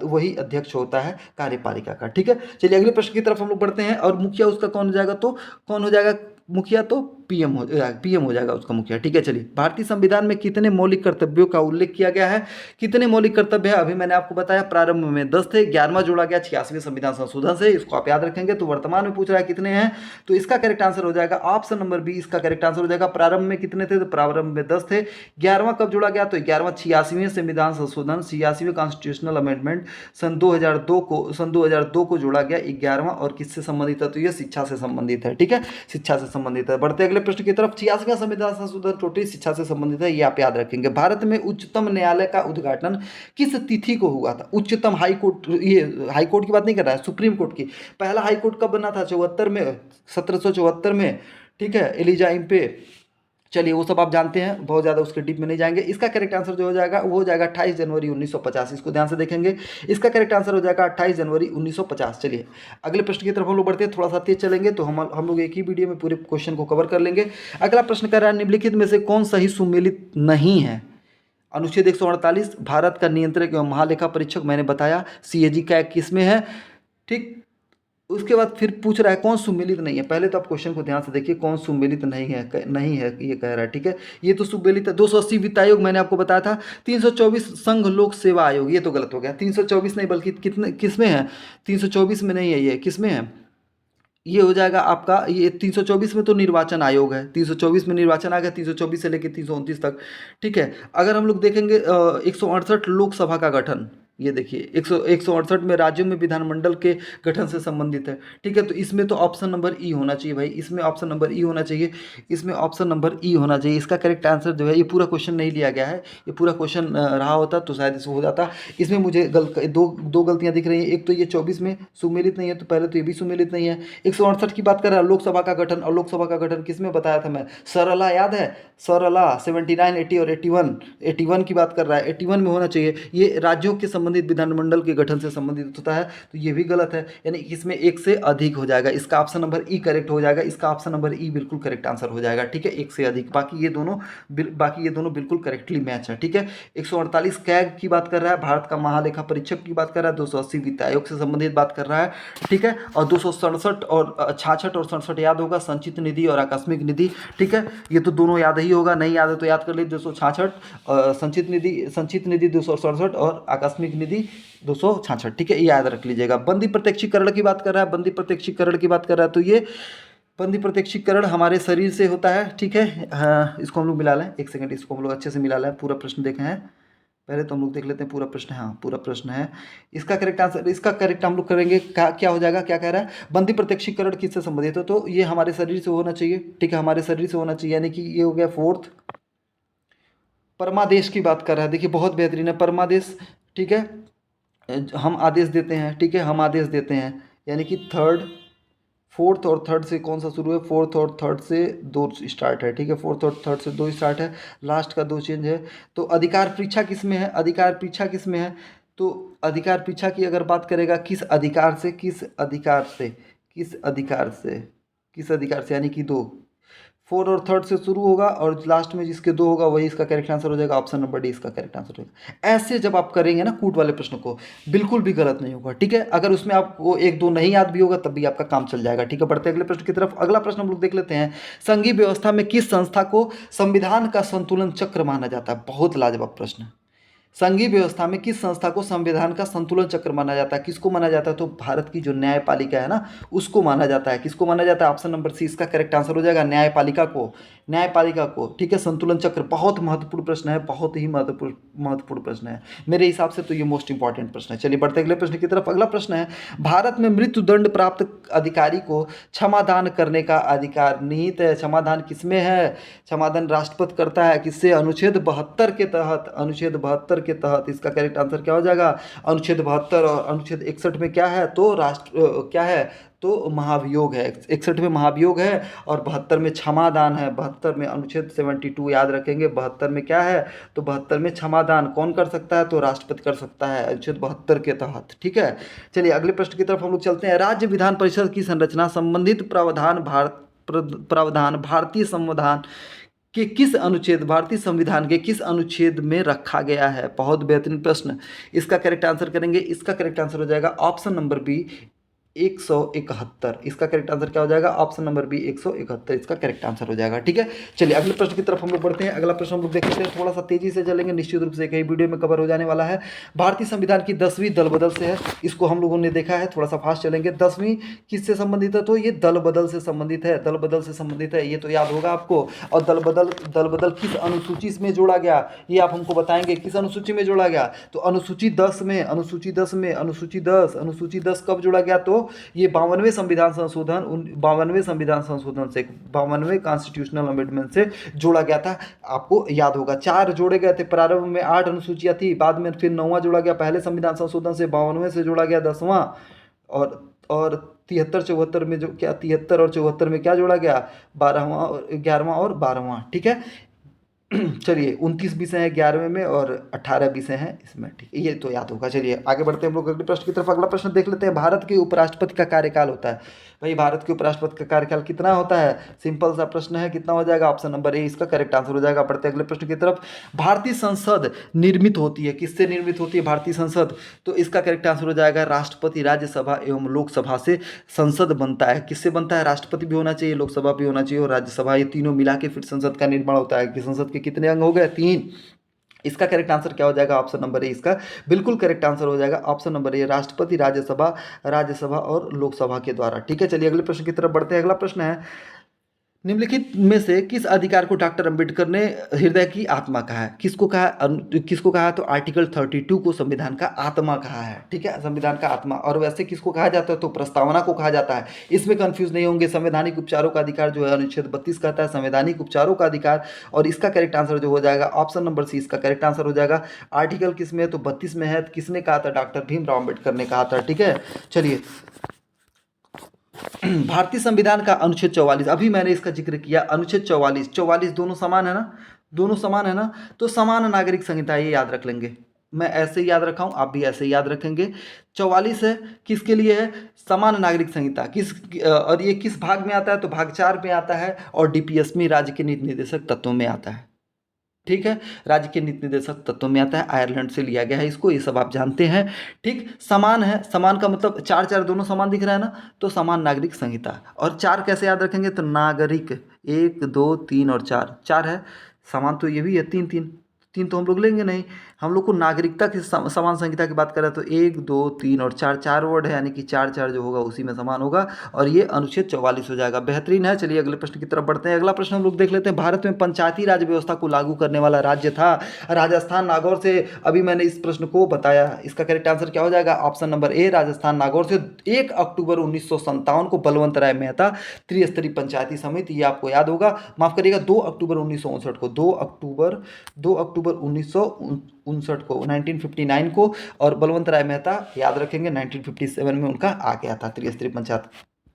वही अध्यक्ष होता है कार्यपालिका का। ठीक है, चलिए अगले प्रश्न की तरफ हम लोग बढ़ते हैं। और मुखिया उसका कौन हो जाएगा? तो कौन हो जाएगा मुखिया? तो पीएम हो जाएगा उसका मुखिया। ठीक है, चलिए भारतीय संविधान में कितने मौलिक कर्तव्यों का उल्लेख किया गया है? कितने मौलिक कर्तव्य है? अभी मैंने आपको बताया प्रारंभ में 10 थे, 11वां जोड़ा गया 86वें संविधान संशोधन से, इसको आप याद रखेंगे। तो वर्तमान में पूछ रहा है कितने हैं, तो इसका करेक्ट आंसर हो जाएगा ऑप्शन नंबर बी, इसका करेक्ट आंसर हो जाएगा। प्रारंभ में कितने थे? तो प्रारंभ में 10 थे। 11वां कब जोड़ा गया? तो 11वां 86वें संविधान संशोधन, 86वें कॉन्स्टिट्यूशनल अमेंडमेंट सन 2002 को जोड़ा गया 11वां। और किससे संबंधित है? तो ये शिक्षा से संबंधित है। ठीक है, शिक्षा से संबंधित है। बढ़ते अगले प्रश्न की तरफ। 86वां संविधान संशोधन टोटली शिक्षा से संबंधित है, ये आप याद रखेंगे। भारत में उच्चतम न्यायालय का उद्घाटन किस तिथि को हुआ था? उच्चतम हाई कोर्ट, ये हाई कोर्ट की बात नहीं कर रहा है, सुप्रीम कोर्ट की। पहला हाई कोर्ट कब बना था? 74 में, 1774 में। ठीक है, एलिजा इम्पे। चलिए वो सब आप जानते हैं, बहुत ज़्यादा उसके डीप में नहीं जाएंगे। इसका करेक्ट आंसर जो हो जाएगा वो हो जाएगा 28 जनवरी 1950। इसको ध्यान से देखेंगे, इसका करेक्ट आंसर हो जाएगा 28 जनवरी 1950। चलिए अगले प्रश्न की तरफ हम लोग बढ़ते हैं। थोड़ा सा तेज चलेंगे तो हम लोग एक ही वीडियो में पूरे क्वेश्चन को कवर कर लेंगे। अगला प्रश्न कर रहा है, निम्नलिखित में से कौन सही सुमेलित नहीं है? अनुच्छेद 148, भारत का नियंत्रक एवं महालेखा परीक्षक, मैंने बताया। सीएजी का किस में है? ठीक, उसके बाद फिर पूछ रहा है कौन सुमेलित नहीं है। पहले तो आप क्वेश्चन को ध्यान से देखिए, कौन सुमेलित नहीं है, नहीं है ये कह रहा है। ठीक है, ये तो सुमेलित है। 280 वित्त आयोग मैंने आपको बताया था। 324 संघ लोक सेवा आयोग, ये तो गलत हो गया। 324 नहीं, बल्कि कितने किस में है? 324 में नहीं है, ये किस में है? ये हो जाएगा आपका, ये 324 में तो निर्वाचन आयोग है। 324 में निर्वाचन आ गया, 324 से लेकर 329 तक। ठीक है, अगर हम लोग देखेंगे 168 लोकसभा का गठन, ये देखिए 168 में राज्यों में विधानमंडल के गठन से संबंधित है। ठीक है, तो इसमें तो ऑप्शन नंबर ई होना चाहिए भाई, इसमें ऑप्शन नंबर ई होना चाहिए, इसमें ऑप्शन नंबर ई होना चाहिए। इसका करेक्ट आंसर जो है, ये पूरा क्वेश्चन नहीं लिया गया है, ये पूरा क्वेश्चन रहा होता तो शायद इसको हो जाता। इसमें मुझे दो गलतियां दिख रही हैं। एक तो ये 24 में सुमेलित नहीं है, तो पहले तो ये भी सुमेलित नहीं है। 168 की बात कर रहा है लोकसभा का गठन, और लोकसभा का गठन किस में बताया था मैं? सरला याद है? सरला 79, 80 और 81 की बात कर रहा है, 81 में होना चाहिए। ये राज्यों के संबंधित विधानमंडल के गठन से संबंधित होता है, तो ये भी गलत है, यानी इसमें एक से अधिक हो जाएगा। इसका ऑप्शन नंबर ई करेक्ट हो जाएगा, इसका ऑप्शन नंबर ई बिल्कुल करेक्ट आंसर हो जाएगा। ठीक है, एक से अधिक, बाकी ये दोनों बिल्कुल करेक्टली मैच है। ठीक है, 148 कैग की बात कर रहा है, भारत का महालेखा परीक्षक की बात कर रहा है, 280 वित्त आयोग से संबंधित बात कर रहा है। ठीक है, और 267 और 66 और 67 याद होगा, संचित निधि और आकस्मिक निधि। ठीक है, ये तो दोनों याद ही होगा, नहीं याद है तो याद कर लीजिए। 266 संचित निधि 267 और आकस्मिक निधि 266। ठीक है, ये याद रख लीजिएगा। बंदी प्रत्यक्षीकरण की बात कर रहा है, बंदी प्रत्यक्षीकरण की बात कर रहा है, तो ये बंदी प्रत्यक्षीकरण हमारे शरीर से होता है। ठीक है, हाँ, इसको हम लोग मिला लें, एक सेकंड, इसको हम लोग अच्छे से मिला लें। पूरा प्रश्न देखे हैं, पहले तो हम लोग देख लेते हैं पूरा प्रश्न। हाँ, पूरा प्रश्न है। इसका करेक्ट आंसर, इसका करेक्ट हम लोग करेंगे, क्या हो जाएगा, क्या कह रहा है? बंदी प्रत्यक्षीकरण किससे संबंधित है? तो ये हमारे शरीर से होना चाहिए। ठीक है, हमारे शरीर से होना चाहिए, यानी कि ये हो गया फोर्थ। परमादेश की बात कर रहा है, देखिए बहुत बेहतरीन है परमादेश। ठीक है, हम आदेश देते हैं। ठीक है, हम आदेश देते हैं, यानी कि फोर्थ और थर्ड से कौन सा शुरू है? फोर्थ और थर्ड से दो स्टार्ट है। ठीक है, फोर्थ और थर्ड से दो स्टार्ट है, लास्ट का दो चेंज है। तो अधिकार परीक्षा किस में है? अधिकार परीक्षा किस में है? तो अधिकार परीक्षा की अगर बात करेगा, किस अधिकार से, यानी कि दो। 4 और थर्ड से शुरू होगा और लास्ट में जिसके दो होगा वही इसका करेक्ट आंसर हो जाएगा। ऑप्शन नंबर डी इसका करेक्ट आंसर होगा। ऐसे जब आप करेंगे ना कूट वाले प्रश्न को, बिल्कुल भी गलत नहीं होगा। ठीक है, अगर उसमें आपको एक दो नहीं याद भी होगा तब भी आपका काम चल जाएगा। ठीक है, बढ़ते अगले प्रश्न की तरफ। अगला प्रश्न हम लोग देख लेते हैं, संघीय व्यवस्था में किस संस्था को संविधान का संतुलन चक्र माना जाता है? बहुत लाजवाब प्रश्न। संघीय व्यवस्था में किस संस्था को संविधान का संतुलन चक्र माना जाता है? किसको माना जाता है? तो भारत की जो न्यायपालिका है ना, उसको माना जाता है। किसको माना जाता है? ऑप्शन नंबर सी इसका करेक्ट आंसर हो जाएगा, न्यायपालिका को। न्यायपालिका को, ठीक है, संतुलन चक्र, बहुत महत्वपूर्ण प्रश्न है, बहुत ही महत्वपूर्ण प्रश्न है मेरे हिसाब से, तो ये मोस्ट इंपॉर्टेंट प्रश्न है। चलिए बढ़ते अगले प्रश्न की तरफ। अगला प्रश्न है, भारत में मृत्यु दंड प्राप्त अधिकारी को क्षमादान करने का अधिकार निहित है। क्षमादान किसमें है? क्षमादान राष्ट्रपति करता है। किससे? अनुच्छेद 72 के तहत। अनुच्छेद 72 के तहत। इसका करेक्ट आंसर क्या हो जाएगा? अनुच्छेद 72 और अनुच्छेद 61 में क्या है? तो क्या है? तो महाभियोग है। 61 में महाभियोग है और 72 में क्षमादान है। 72 में अनुच्छेद 72 याद रखेंगे। 72 में क्या है? तो 72 में क्षमादान कौन कर सकता है? तो राष्ट्रपति कर सकता है, अनुच्छेद 72 के तहत, ठीक है। चलिए अगले प्रश्न की तरफ हम लोग चलते हैं। राज्य विधान परिषद की संरचना संबंधित प्रावधान भारतीय संविधान के किस अनुच्छेद, भारतीय संविधान के किस अनुच्छेद में रखा गया है? बहुत बेहतरीन प्रश्न। इसका करेक्ट आंसर करेंगे। इसका करेक्ट आंसर हो जाएगा ऑप्शन नंबर बी 171। इसका करेक्ट आंसर क्या हो जाएगा? ऑप्शन नंबर बी 171 इसका करेक्ट आंसर हो जाएगा, ठीक है। चलिए अगले प्रश्न की तरफ हम लोग बढ़ते हैं। अगला प्रश्न हम लोग देखते हैं, थोड़ा सा तेजी से चलेंगे, निश्चित रूप से एक ही वीडियो में कवर हो जाने वाला है। भारतीय संविधान की 10वीं दल बदल से है, इसको हम लोगों ने देखा है, थोड़ा सा फास्ट चलेंगे। 10वीं किससे संबंधित है? तो ये दल बदल से संबंधित है। दल बदल से संबंधित है, ये तो याद होगा आपको। और दल बदल किस अनुसूची में जोड़ा गया, ये आप हमको बताएंगे। किस अनुसूची में जोड़ा गया? तो अनुसूची 10 में। अनुसूची 10 कब जोड़ा गया? तो ये 52वें संविधान संशोधन से, 52वें कॉन्स्टिट्यूशनल अमेंडमेंट से जोड़ा गया था। आपको याद होगा 4 जोड़े गए थे। प्रारंभ में 8 अनुसूचियां थी, बाद में फिर 9वां जोड़ा गया। पहले संविधान संशोधन से 52वें से जोड़ा गया 10वां, और 73-74 में जो क्या, 73 और 74 में क्या जोड़ा गया? 12वां, 11वां और 12वां, ठीक है। चलिए 29 विषय हैं 11वें में और 18 विषय हैं इसमें, ठीक है, ये तो याद होगा। चलिए आगे बढ़ते हैं हम लोग अगले प्रश्न की तरफ। अगला प्रश्न देख लेते हैं। भारत के उपराष्ट्रपति का कार्यकाल होता है, भाई भारत के उपराष्ट्रपति का कार्यकाल कितना होता है? सिंपल सा प्रश्न है, कितना हो जाएगा? ऑप्शन नंबर ए इसका करेक्ट आंसर हो जाएगा। बढ़ते अगले प्रश्न की तरफ। भारतीय संसद निर्मित होती है, किससे निर्मित होती है भारतीय संसद? तो इसका करेक्ट आंसर हो जाएगा राष्ट्रपति, राज्यसभा एवं लोकसभा से संसद बनता है। किससे बनता है? राष्ट्रपति भी होना चाहिए, लोकसभा भी होना चाहिए और राज्यसभा, ये तीनों मिला के फिर संसद का निर्माण होता है। कि संसद के कितने अंग हो गए? 3। इसका करेक्ट आंसर क्या हो जाएगा? ऑप्शन नंबर ए इसका बिल्कुल करेक्ट आंसर हो जाएगा। ऑप्शन नंबर ए, राष्ट्रपति, राज्यसभा और लोकसभा के द्वारा, ठीक है। चलिए अगले प्रश्न की तरफ बढ़ते हैं। अगला प्रश्न है, निम्नलिखित में से किस अधिकार को डॉक्टर अंबेडकर ने हृदय की आत्मा कहा है? किसको कहा? किसको कहा? तो आर्टिकल 32 को संविधान का आत्मा कहा है, ठीक है, संविधान का आत्मा। और वैसे किसको कहा जाता है? तो प्रस्तावना को कहा जाता है। इसमें कंफ्यूज नहीं होंगे। संवैधानिक उपचारों का अधिकार जो है अनुच्छेद 32 कहता है संवैधानिक उपचारों का अधिकार, और इसका करेक्ट आंसर जो हो जाएगा ऑप्शन नंबर सी इसका करेक्ट आंसर हो जाएगा। आर्टिकल किस में है? तो 32 में है। किसने कहा था? डॉक्टर भीमराव अम्बेडकर ने कहा था, ठीक है। चलिए भारतीय संविधान का अनुच्छेद 44, अभी मैंने इसका जिक्र किया। अनुच्छेद 44 दोनों समान है ना? दोनों समान है ना? तो समान नागरिक संहिता, ये याद रख लेंगे। मैं ऐसे ही याद रखा हूँ, आप भी ऐसे ही याद रखेंगे। 44 है, किसके लिए है? समान नागरिक संहिता। और ये किस भाग में आता है? तो भाग 4 में आता है, और डीपीएस में राज्य के नीति निर्देशक तत्वों में आता है, ठीक है। राज्य के नीति निर्देशक तत्वों में आता है, आयरलैंड से लिया गया है इसको, ये सब आप जानते हैं, ठीक। समान है, समान का मतलब 4 दोनों समान दिख रहा है ना, तो समान नागरिक संहिता। और 4 कैसे याद रखेंगे? तो नागरिक 1 2 3 और 4 है। समान तो ये भी है, 3 तो हम लोग लेंगे नहीं। हम लोग को नागरिकता की समान संहिता की बात करें तो 1 2 3 और 4 वर्ड है, यानी कि 4 जो होगा उसी में समान होगा, और ये अनुच्छेद 44 हो जाएगा। बेहतरीन है। चलिए अगले प्रश्न की तरफ बढ़ते हैं। अगला प्रश्न हम लोग देख लेते हैं। भारत में पंचायती राज व्यवस्था को लागू करने वाला राज्य था राजस्थान नागौर से। अभी मैंने इस प्रश्न को बताया, इसका करेक्ट आंसर क्या हो जाएगा? Option number A, Rajasthan Nagaur से। 1 अक्टूबर 1957 को बलवंत राय मेहता त्रिस्तरीय पंचायती समिति, ये आपको याद होगा, माफ करिएगा 2 अक्टूबर 1959 को, 2 अक्टूबर 1959 को, 1959 को, और बलवंत राय मेहता याद रखेंगे 1957 में उनका आ गया था त्रिस्तरीय पंचायत,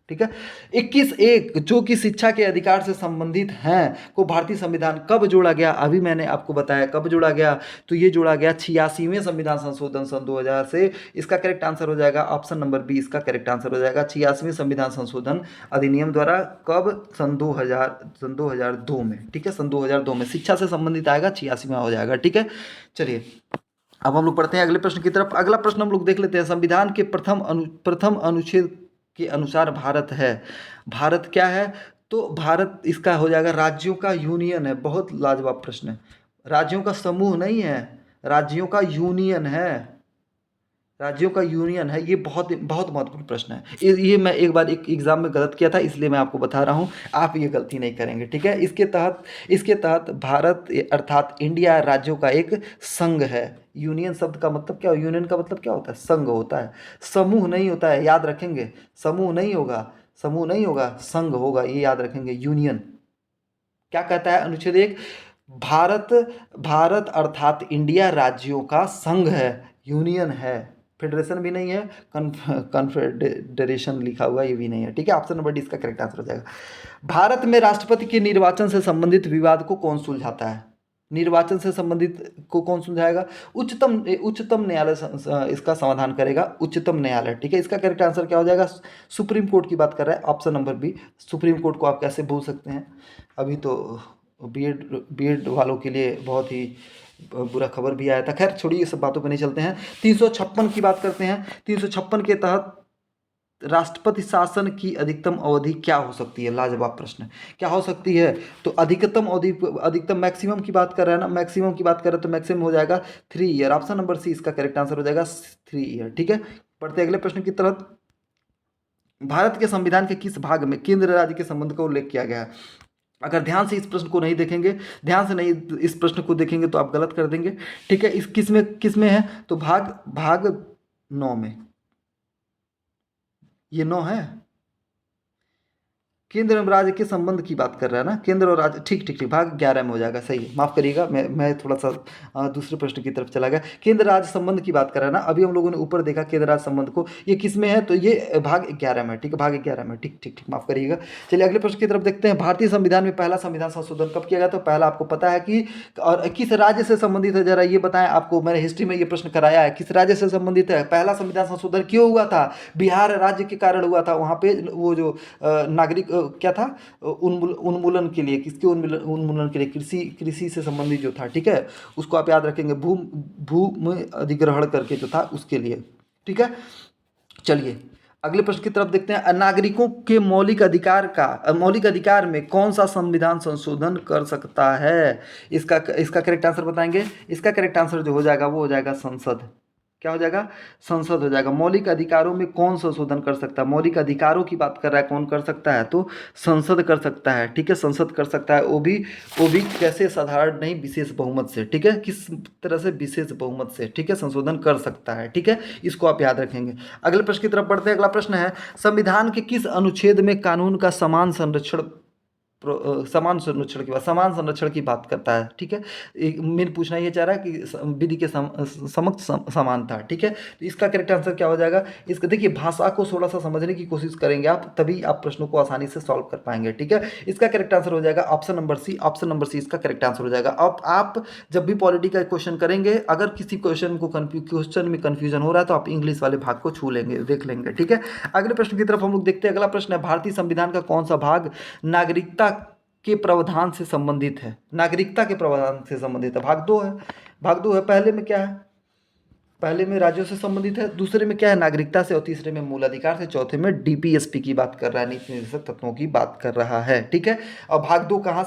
ठीक है। 21(1) जो कि शिक्षा के अधिकार से संबंधित हैं को भारतीय संविधान कब जोड़ा गया? अभी मैंने आपको बताया कब जोड़ा गया, तो ये जोड़ा गया 86वें संविधान संशोधन सन 2000 से। इसका करेक्ट आंसर हो जाएगा ऑप्शन नंबर बी, इसका करेक्ट आंसर हो जाएगा 86वें संविधान संशोधन अधिनियम द्वारा। कब? सन 2002 में, ठीक है, सन 2002 में शिक्षा से संबंधित आएगा, 86वां हो जाएगा, ठीक है। चलिए अब हम लोग पढ़ते हैं अगले प्रश्न की तरफ। अगला प्रश्न हम लोग देख लेते हैं। संविधान के प्रथम अनुच्छेद के अनुसार भारत है। भारत क्या है? तो भारत इसका हो जाएगा राज्यों का यूनियन है। बहुत लाजवाब प्रश्न है। राज्यों का समूह नहीं है, राज्यों का यूनियन है, राज्यों का यूनियन है, ये बहुत बहुत महत्वपूर्ण प्रश्न है। ये मैं एक बार एक एग्ज़ाम में गलत किया था, इसलिए मैं आपको बता रहा हूँ, आप ये गलती नहीं करेंगे, ठीक है। इसके तहत भारत अर्थात इंडिया राज्यों का एक संघ है। यूनियन शब्द का मतलब क्या, यूनियन का मतलब क्या होता है, संघ होता है, समूह नहीं होता है, याद रखेंगे। समूह नहीं होगा, समूह नहीं होगा, संघ होगा, ये याद रखेंगे। यूनियन क्या कहता है अनुच्छेद 1, भारत भारत अर्थात इंडिया राज्यों का संघ है, यूनियन है, फेडरेशन भी नहीं है, कन्फेडरेशन लिखा हुआ ये भी नहीं है, ठीक है। ऑप्शन नंबर डी इसका करेक्ट आंसर हो जाएगा। भारत में राष्ट्रपति के निर्वाचन से संबंधित विवाद को कौन सुलझाता है, निर्वाचन से संबंधित को कौन सुलझाएगा, उच्चतम न्यायालय इसका समाधान करेगा, उच्चतम न्यायालय, ठीक है। इसका करेक्ट आंसर क्या हो जाएगा, सुप्रीम कोर्ट की बात कर रहा है, option number B. Supreme court को आप कैसे भूल सकते हैं, अभी तो बीएड वालों के लिए बहुत ही बुरा खबर भी आया था। खैर छोड़िए, ये सब बातों पर नहीं चलते हैं। 356 की बात करते हैं। 356 के तहत राष्ट्रपति शासन की अधिकतम अवधि क्या हो सकती है, लाजवाब प्रश्न, क्या हो सकती है। तो अधिकतम अवधि, अधिकतम मैक्सिमम की बात कर रहा है ना, मैक्सिमम की बात कर रहे हैं तो मैक्सिमम हो जाएगा 3 ईयर, ऑप्शन नंबर सी इसका करेक्ट आंसर हो जाएगा 3 ईयर, ठीक है। बढ़ते अगले प्रश्न की तरफ। भारत के संविधान के किस भाग में केंद्र राज्य के संबंध का उल्लेख किया गया है। अगर ध्यान से इस प्रश्न को नहीं देखेंगे, ध्यान से नहीं इस प्रश्न को देखेंगे तो आप गलत कर देंगे, ठीक है। इस किस में है, तो भाग भाग 9 में, ये 9 है। केंद्र और राज्य के संबंध की बात कर रहा है ना, केंद्र और राज्य, ठीक ठीक ठीक, भाग 11 में हो जाएगा, सही है, माफ़ करिएगा, मैं थोड़ा सा दूसरे प्रश्न की तरफ चला गया। केंद्र राज्य संबंध की बात कर रहा है ना, अभी हम लोगों ने ऊपर देखा केंद्र राज्य संबंध को, ये किस में है, तो ये भाग 11 में, ठीक है, भाग 11 में, ठीक ठीक ठीक, माफ़ करिएगा। चलिए अगले प्रश्न की तरफ देखते हैं। भारतीय संविधान में पहला संविधान संशोधन कब किया गया, तो पहला आपको पता है कि, और किस राज्य से संबंधित है, जरा ये बताएं। आपको मैंने हिस्ट्री में ये प्रश्न कराया है, किस राज्य से संबंधित है, पहला संविधान संशोधन क्यों हुआ था, बिहार राज्य के कारण हुआ था। वहाँ पे वो जो नागरिक क्या था, उन्मूलन के लिए, किसके उन्मूलन के लिए, कृषि से संबंधित जो था, ठीक है, उसको आप याद रखेंगे, भूमि अधिग्रहण करके जो था उसके लिए, ठीक है। चलिए अगले प्रश्न की तरफ देखते हैं। नागरिकों के मौलिक अधिकार में कौन सा संविधान संशोधन कर सकता है, इसका करेक्ट आंसर बताएंगे। इसका करेक्ट आंसर जो हो जाएगा वो हो जाएगा संसद। क्या हो जाएगा, संसद हो जाएगा। मौलिक अधिकारों में कौन संशोधन कर सकता है, मौलिक अधिकारों की बात कर रहा है, कौन कर सकता है, तो संसद कर सकता है, ठीक है, संसद कर सकता है। वो भी कैसे, साधारण नहीं, विशेष बहुमत से, ठीक है, किस तरह से, विशेष बहुमत से, ठीक है, संशोधन कर सकता है, ठीक है, इसको आप याद रखेंगे। अगले प्रश्न की तरफ बढ़ते हैं। अगला प्रश्न है, संविधान के किस अनुच्छेद में कानून का समान संरक्षण समान संरक्षण की बात करता है, ठीक है। मेन पूछना ये चाह रहा है कि विधि के समक्ष समानता, ठीक है। तो इसका करेक्ट आंसर क्या हो जाएगा। इसका देखिए, भाषा को थोड़ा सा समझने की कोशिश करेंगे आप, तभी आप प्रश्नों को आसानी से सॉल्व कर पाएंगे, ठीक है। इसका करेक्ट आंसर हो जाएगा option number C, option number C इसका करेक्ट आंसर हो जाएगा। अब आप जब भी पॉलिटी का क्वेश्चन करेंगे, अगर किसी क्वेश्चन में कंफ्यूजन हो रहा है तो आप इंग्लिश वाले भाग को छू लेंगे, देख लेंगे, ठीक है। अगले प्रश्न की तरफ हम लोग देखते हैं। अगला प्रश्न है, भारतीय संविधान का कौन सा भाग नागरिकता के प्रावधान से संबंधित है, नागरिकता के प्रावधान से संबंधित है। भाग 2 है, भाग 2 है। पहले में क्या है, पहले में राज्यों से संबंधित है, दूसरे में क्या है, नागरिकता से, और तीसरे में मूल अधिकार से, चौथे में डीपीएसपी की बात कर रहा है, नीति निर्देशक तत्वों की बात कर रहा है, ठीक है। और भाग 2 कहाँ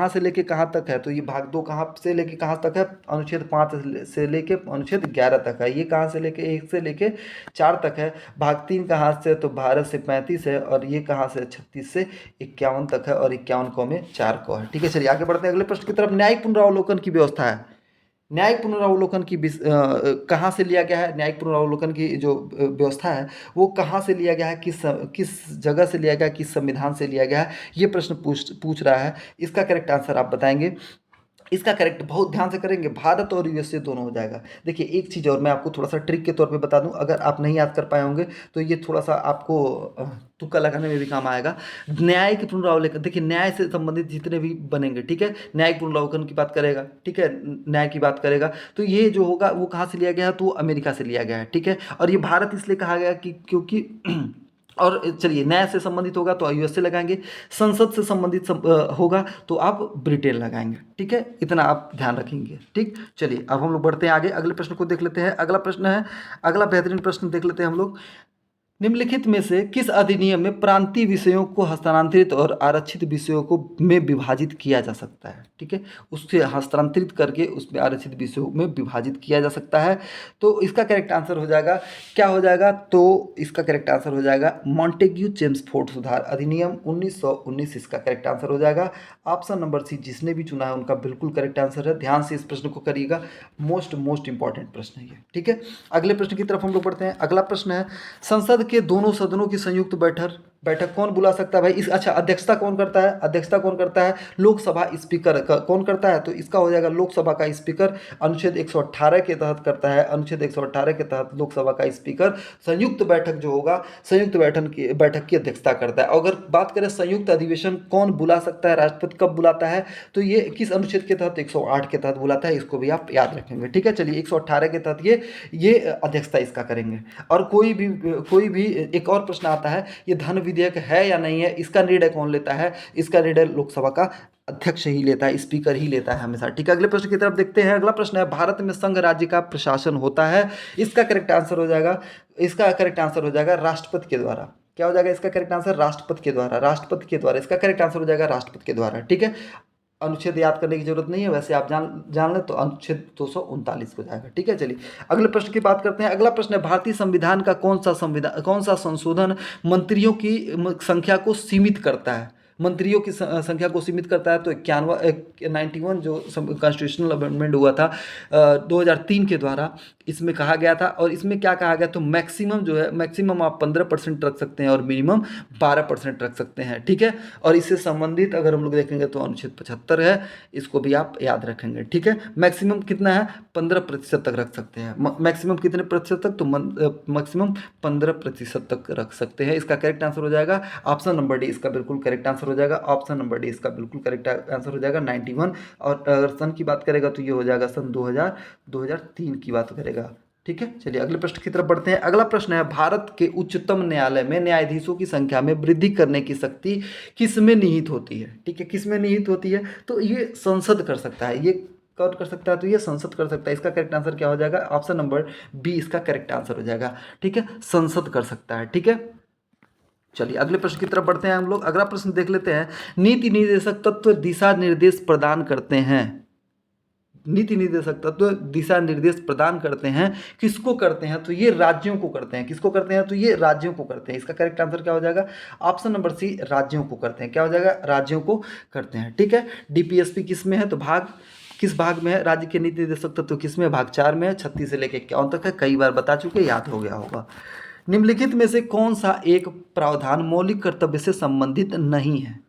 से लेके कहाँ तक है, तो ये भाग 2 कहाँ से लेके कहाँ तक है, अनुच्छेद 5 से लेके अनुच्छेद 11 तक है। ये कहाँ से लेके, 1 से लेके 4 तक है। भाग 3 कहाँ से, तो 12 से 35 है, और ये कहाँ से, 36 से 51 तक है, और 51 को में 4 को है, ठीक है। चलिए आगे बढ़ते हैं अगले प्रश्न की तरफ। न्यायिक पुनरावलोकन की व्यवस्था है, न्यायिक पुनरावलोकन की कहाँ से लिया गया है, न्यायिक पुनरावलोकन की जो व्यवस्था है वो कहाँ से लिया गया है, किस जगह से लिया गया, किस संविधान से लिया गया है, ये प्रश्न पूछ रहा है। इसका करेक्ट आंसर आप बताएंगे। इसका करेक्ट बहुत ध्यान से करेंगे, भारत और यूएसए दोनों हो जाएगा। देखिए एक चीज़ और मैं आपको थोड़ा सा ट्रिक के तौर पे बता दूं, अगर आप नहीं याद कर पाए होंगे तो ये थोड़ा सा आपको तुक्का लगाने में भी काम आएगा। न्यायिक पुनरावलोकन, देखिए न्याय से संबंधित जितने भी बनेंगे, ठीक है, न्यायिक पुनरावलोकन की बात करेगा, ठीक है, न्याय की बात करेगा, तो ये जो होगा वो कहाँ से लिया गया है, तो अमेरिका से लिया गया है, ठीक है। और ये भारत इसलिए कहा गया कि क्योंकि और चलिए न्याय से संबंधित होगा तो यूएसए लगाएंगे, संसद से संबंधित होगा तो आप ब्रिटेन लगाएंगे, ठीक है, इतना आप ध्यान रखेंगे, ठीक। चलिए अब हम लोग बढ़ते हैं आगे, अगले प्रश्न को देख लेते हैं। अगला प्रश्न है, अगला बेहतरीन प्रश्न देख लेते हैं हम लोग। निम्नलिखित में से किस अधिनियम में प्रांतीय विषयों को हस्तांतरित और आरक्षित विषयों को में विभाजित किया जा सकता है? ठीक है, उससे हस्तांतरित करके उसमें आरक्षित विषयों में विभाजित किया जा सकता है। तो इसका करेक्ट आंसर हो जाएगा, क्या हो जाएगा? तो इसका करेक्ट आंसर हो जाएगा मॉन्टेग्यू चेम्सफोर्ड सुधार अधिनियम 1919, इसका करेक्ट आंसर हो जाएगा। ऑप्शन नंबर सी जिसने भी चुना है उनका बिल्कुल करेक्ट आंसर है। ध्यान से इस प्रश्न को करिएगा, मोस्ट इंपॉर्टेंट प्रश्न है ये। ठीक है, अगले प्रश्न की तरफ हम लोग बढ़ते हैं। अगला प्रश्न है, संसद के दोनों सदनों की संयुक्त बैठक बैठक कौन बुला सकता है भाई? इस अच्छा, अध्यक्षता कौन करता है? अध्यक्षता कौन करता है? लोकसभा स्पीकर कौन करता है? तो इसका हो जाएगा लोकसभा का स्पीकर, अनुच्छेद 118 के तहत करता है। अनुच्छेद 118 के तहत लोकसभा का स्पीकर संयुक्त बैठक जो होगा, संयुक्त बैठक की अध्यक्षता करता है। अगर बात करें संयुक्त अधिवेशन कौन बुला सकता है, राष्ट्रपति कब बुलाता है, तो ये किस अनुच्छेद के तहत? 108 के तहत बुलाता है। इसको भी आप याद रखेंगे। ठीक है, चलिए 118 के तहत ये अध्यक्षता इसका करेंगे। और कोई भी एक और प्रश्न आता है, ये धन विधेयक है या नहीं है, इसका निर्णय कौन लेता है? इसका निर्णय लोकसभा का अध्यक्ष ही लेता है, स्पीकर ही लेता है हमेशा। ठीक है, अगले प्रश्न की तरफ देखते हैं। अगला प्रश्न है, भारत में संघ राज्य का प्रशासन होता है, इसका करेक्ट आंसर हो जाएगा, इसका करेक्ट आंसर हो जाएगा राष्ट्रपति के द्वारा। क्या हो जाएगा इसका करेक्ट आंसर? राष्ट्रपति के द्वारा, राष्ट्रपति के द्वारा। इसका करेक्ट आंसर हो जाएगा राष्ट्रपति के द्वारा। ठीक है, अनुच्छेद याद करने की जरूरत नहीं है, वैसे आप जान लें तो अनुच्छेद 239 हो जाएगा। ठीक है, चलिए अगले प्रश्न की बात करते हैं। अगला प्रश्न है, भारतीय संविधान का कौन सा संशोधन मंत्रियों की संख्या को सीमित करता है? मंत्रियों की संख्या को सीमित करता है। तो 91 जो कॉन्स्टिट्यूशनल अमेंडमेंट हुआ था 2003 के द्वारा, इसमें कहा गया था। और इसमें क्या कहा गया? तो मैक्सिमम जो है, मैक्सिमम आप 15% रख सकते हैं और मिनिमम 12% रख सकते हैं। ठीक है, और इससे संबंधित अगर हम लोग देखेंगे तो अनुच्छेद 75 है, इसको भी आप याद रखेंगे। ठीक है, मैक्सिमम कितना है? 15% तक रख सकते हैं। मैक्सिमम कितने प्रतिशत तक? तो मैक्सिमम 15% तक रख सकते हैं। इसका करेक्ट आंसर हो जाएगा ऑप्शन नंबर डी, इसका बिल्कुल करेक्ट आंसर हो जाएगा। ऑप्शन नंबर डी इसका बिल्कुल करेक्ट आंसर हो जाएगा 91। और अगर सन की बात करेगा तो ये हो जाएगा सन 2003 की बात करेगा। ठीक है, चलिए अगले प्रश्न की तरफ बढ़ते हैं। अगला प्रश्न है, भारत के उच्चतम न्यायालय में न्यायाधीशों की संख्या में वृद्धि करने की शक्ति किस में निहित होती है? ठीक है, किस में निहित होती है? तो ये संसद कर सकता है। ये कौन कर सकता है? तो ये संसद कर सकता है। इसका करेक्ट आंसर क्या हो जाएगा? ऑप्शन नंबर बी इसका करेक्ट आंसर हो जाएगा। ठीक है, संसद कर सकता है। ठीक है, चलिए अगले प्रश्न की तरफ बढ़ते हैं हम लोग। अगला प्रश्न देख लेते हैं, नीति निर्देशक तत्व दिशा निर्देश प्रदान करते हैं। नीति निर्देशक तत्व दिशा निर्देश प्रदान करते हैं, किसको करते हैं? तो ये राज्यों को करते हैं। किसको करते हैं? तो ये राज्यों को करते हैं। इसका करेक्ट आंसर क्या हो जाएगा? ऑप्शन नंबर सी, राज्यों को करते हैं। क्या हो जाएगा? राज्यों को करते हैं। ठीक है, डीपीएसपी किस में है? तो किस भाग में है? राज्य के नीति निर्देशक तत्व किस में? भाग 4 में है। 36 से लेकर 51 तक है, कई बार बता चुके, याद हो गया होगा। निम्नलिखित में से कौन सा एक प्रावधान मौलिक कर्तव्य से संबंधित नहीं है?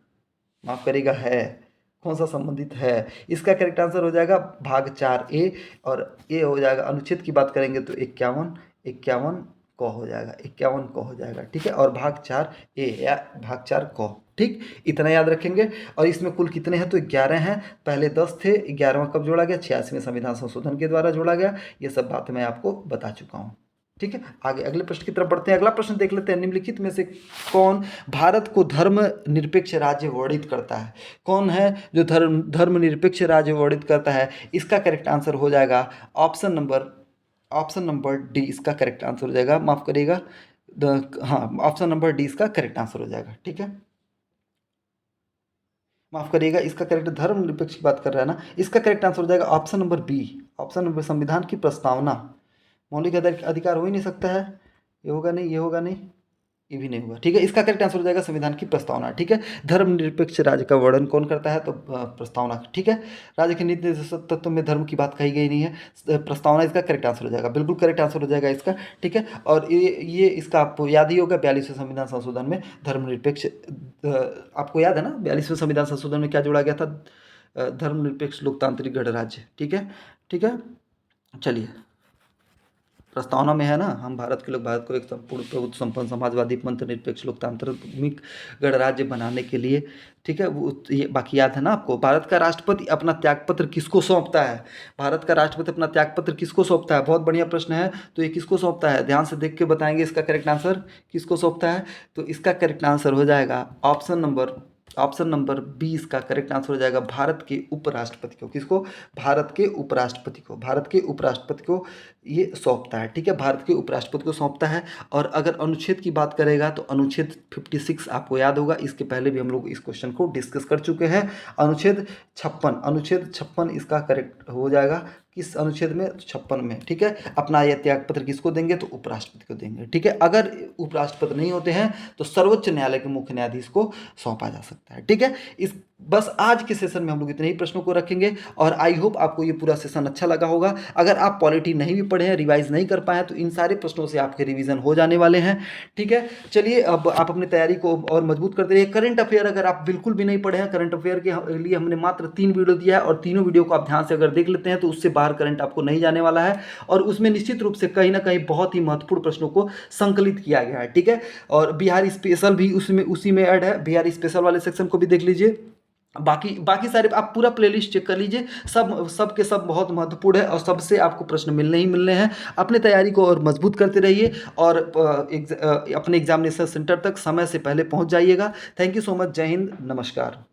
माफ करिएगा, है। कौन सा संबंधित है? इसका करेक्ट आंसर हो जाएगा भाग 4A। और ये हो जाएगा, अनुच्छेद की बात करेंगे तो 51 क हो जाएगा, 51 क हो जाएगा। ठीक है, और भाग 4A या भाग 4 क। ठीक, इतना याद रखेंगे। और इसमें कुल कितने हैं? तो 11 हैं। पहले 10 थे, 11वां कब जोड़ा गया? 86वें संविधान संशोधन के द्वारा जोड़ा गया। ये सब बात मैं आपको बता चुका हूँ। ठीक है, आगे अगले प्रश्न की तरफ बढ़ते हैं। अगला प्रश्न देख लेते हैं, निम्नलिखित में से कौन भारत को धर्मनिरपेक्ष राज्य वर्णित करता है? कौन है जो धर्मनिरपेक्ष राज्य वर्णित करता है? इसका करेक्ट आंसर हो जाएगा ऑप्शन नंबर डी, इसका करेक्ट आंसर हो जाएगा। माफ करिएगा, हाँ, ऑप्शन नंबर डी इसका करेक्ट आंसर हो जाएगा। ठीक है, माफ करिएगा, इसका करेक्ट धर्मनिरपेक्ष की बात कर रहा है ना, इसका करेक्ट आंसर हो जाएगा option number B. Option number, संविधान की प्रस्तावना। मौलिक अधिकार हो ही नहीं सकता है, ये होगा नहीं, ये होगा नहीं, ये भी नहीं होगा। ठीक है, इसका करेक्ट आंसर हो जाएगा संविधान की प्रस्तावना। ठीक है, धर्मनिरपेक्ष राज्य का वर्णन कौन करता है? तो प्रस्तावना। ठीक है, राज्य के नीति तत्व में धर्म की बात कही गई नहीं है, प्रस्तावना इसका करेक्ट आंसर हो जाएगा, बिल्कुल करेक्ट आंसर हो जाएगा इसका। ठीक है, और ये इसका आपको याद ही होगा, 42वें संविधान संशोधन में धर्मनिरपेक्ष, आपको याद है ना 42वें संविधान संशोधन में क्या जोड़ा गया था? धर्मनिरपेक्ष लोकतांत्रिक गणराज्य। ठीक है, ठीक है, चलिए प्रस्तावना में है ना, हम भारत के लोग भारत को एक संपूर्ण प्रभुत्व संपन्न समाजवादी मंत्र निरपेक्ष लोकतांत्रिक गणराज्य बनाने के लिए। ठीक है, वो ये बाकी याद है ना आपको। भारत का राष्ट्रपति अपना त्यागपत्र किसको सौंपता है? भारत का राष्ट्रपति अपना त्यागपत्र किसको सौंपता है? बहुत बढ़िया प्रश्न है। तो ये किसको सौंपता है? ध्यान से देख के बताएंगे इसका करेक्ट आंसर किसको सौंपता है। तो इसका करेक्ट आंसर हो जाएगा ऑप्शन नंबर ऑप्शन नंबर 20 का करेक्ट आंसर हो जाएगा भारत के उपराष्ट्रपति को। किसको? भारत के उपराष्ट्रपति को। भारत के उपराष्ट्रपति को ये सौंपता है, ठीक है, भारत के उपराष्ट्रपति को सौंपता है। और अगर अनुच्छेद की बात करेगा तो अनुच्छेद 56 आपको याद होगा, इसके पहले भी हम लोग इस क्वेश्चन को डिस्कस कर चुके हैं। अनुच्छेद 56, अनुच्छेद 56 इसका करेक्ट हो जाएगा। किस अनुच्छेद में? 56 में, ठीक है। अपना यह त्याग पत्र किसको देंगे? तो उपराष्ट्रपति को देंगे, ठीक है। अगर उपराष्ट्रपति नहीं होते हैं तो सर्वोच्च न्यायालय के मुख्य न्यायाधीश को सौंपा जा सकता है, ठीक है। इस बस आज के सेशन में हम लोग इतने ही प्रश्नों को रखेंगे और आई होप आपको ये पूरा सेशन अच्छा लगा होगा। अगर आप पॉलिटी नहीं भी पढ़े हैं, रिवाइज नहीं कर पाए हैं, तो इन सारे प्रश्नों से आपके रिवीजन हो जाने वाले हैं, ठीक है। चलिए अब आप अपनी तैयारी को और मजबूत करते रहिए। करंट अफेयर अगर आप बिल्कुल भी नहीं पढ़े हैं, करंट अफेयर के लिए हमने मात्र 3 वीडियो दिया है और तीनों वीडियो को आप ध्यान से अगर देख लेते हैं तो उससे बाहर करंट आपको नहीं जाने वाला है। और उसमें निश्चित रूप से कहीं ना कहीं बहुत ही महत्वपूर्ण प्रश्नों को संकलित किया गया है, ठीक है। और बिहार स्पेशल भी उसमें उसी में ऐड है, बिहार स्पेशल वाले सेक्शन को भी देख लीजिए। बाकी बाकी सारे आप पूरा प्लेलिस्ट चेक कर लीजिए, सब के सब बहुत महत्वपूर्ण है और सबसे आपको प्रश्न मिलने ही मिलने हैं। अपने तैयारी को और मजबूत करते रहिए और अपने एग्जामिनेशन सेंटर तक समय से पहले पहुंच जाइएगा। Thank you so much. जय हिंद, नमस्कार।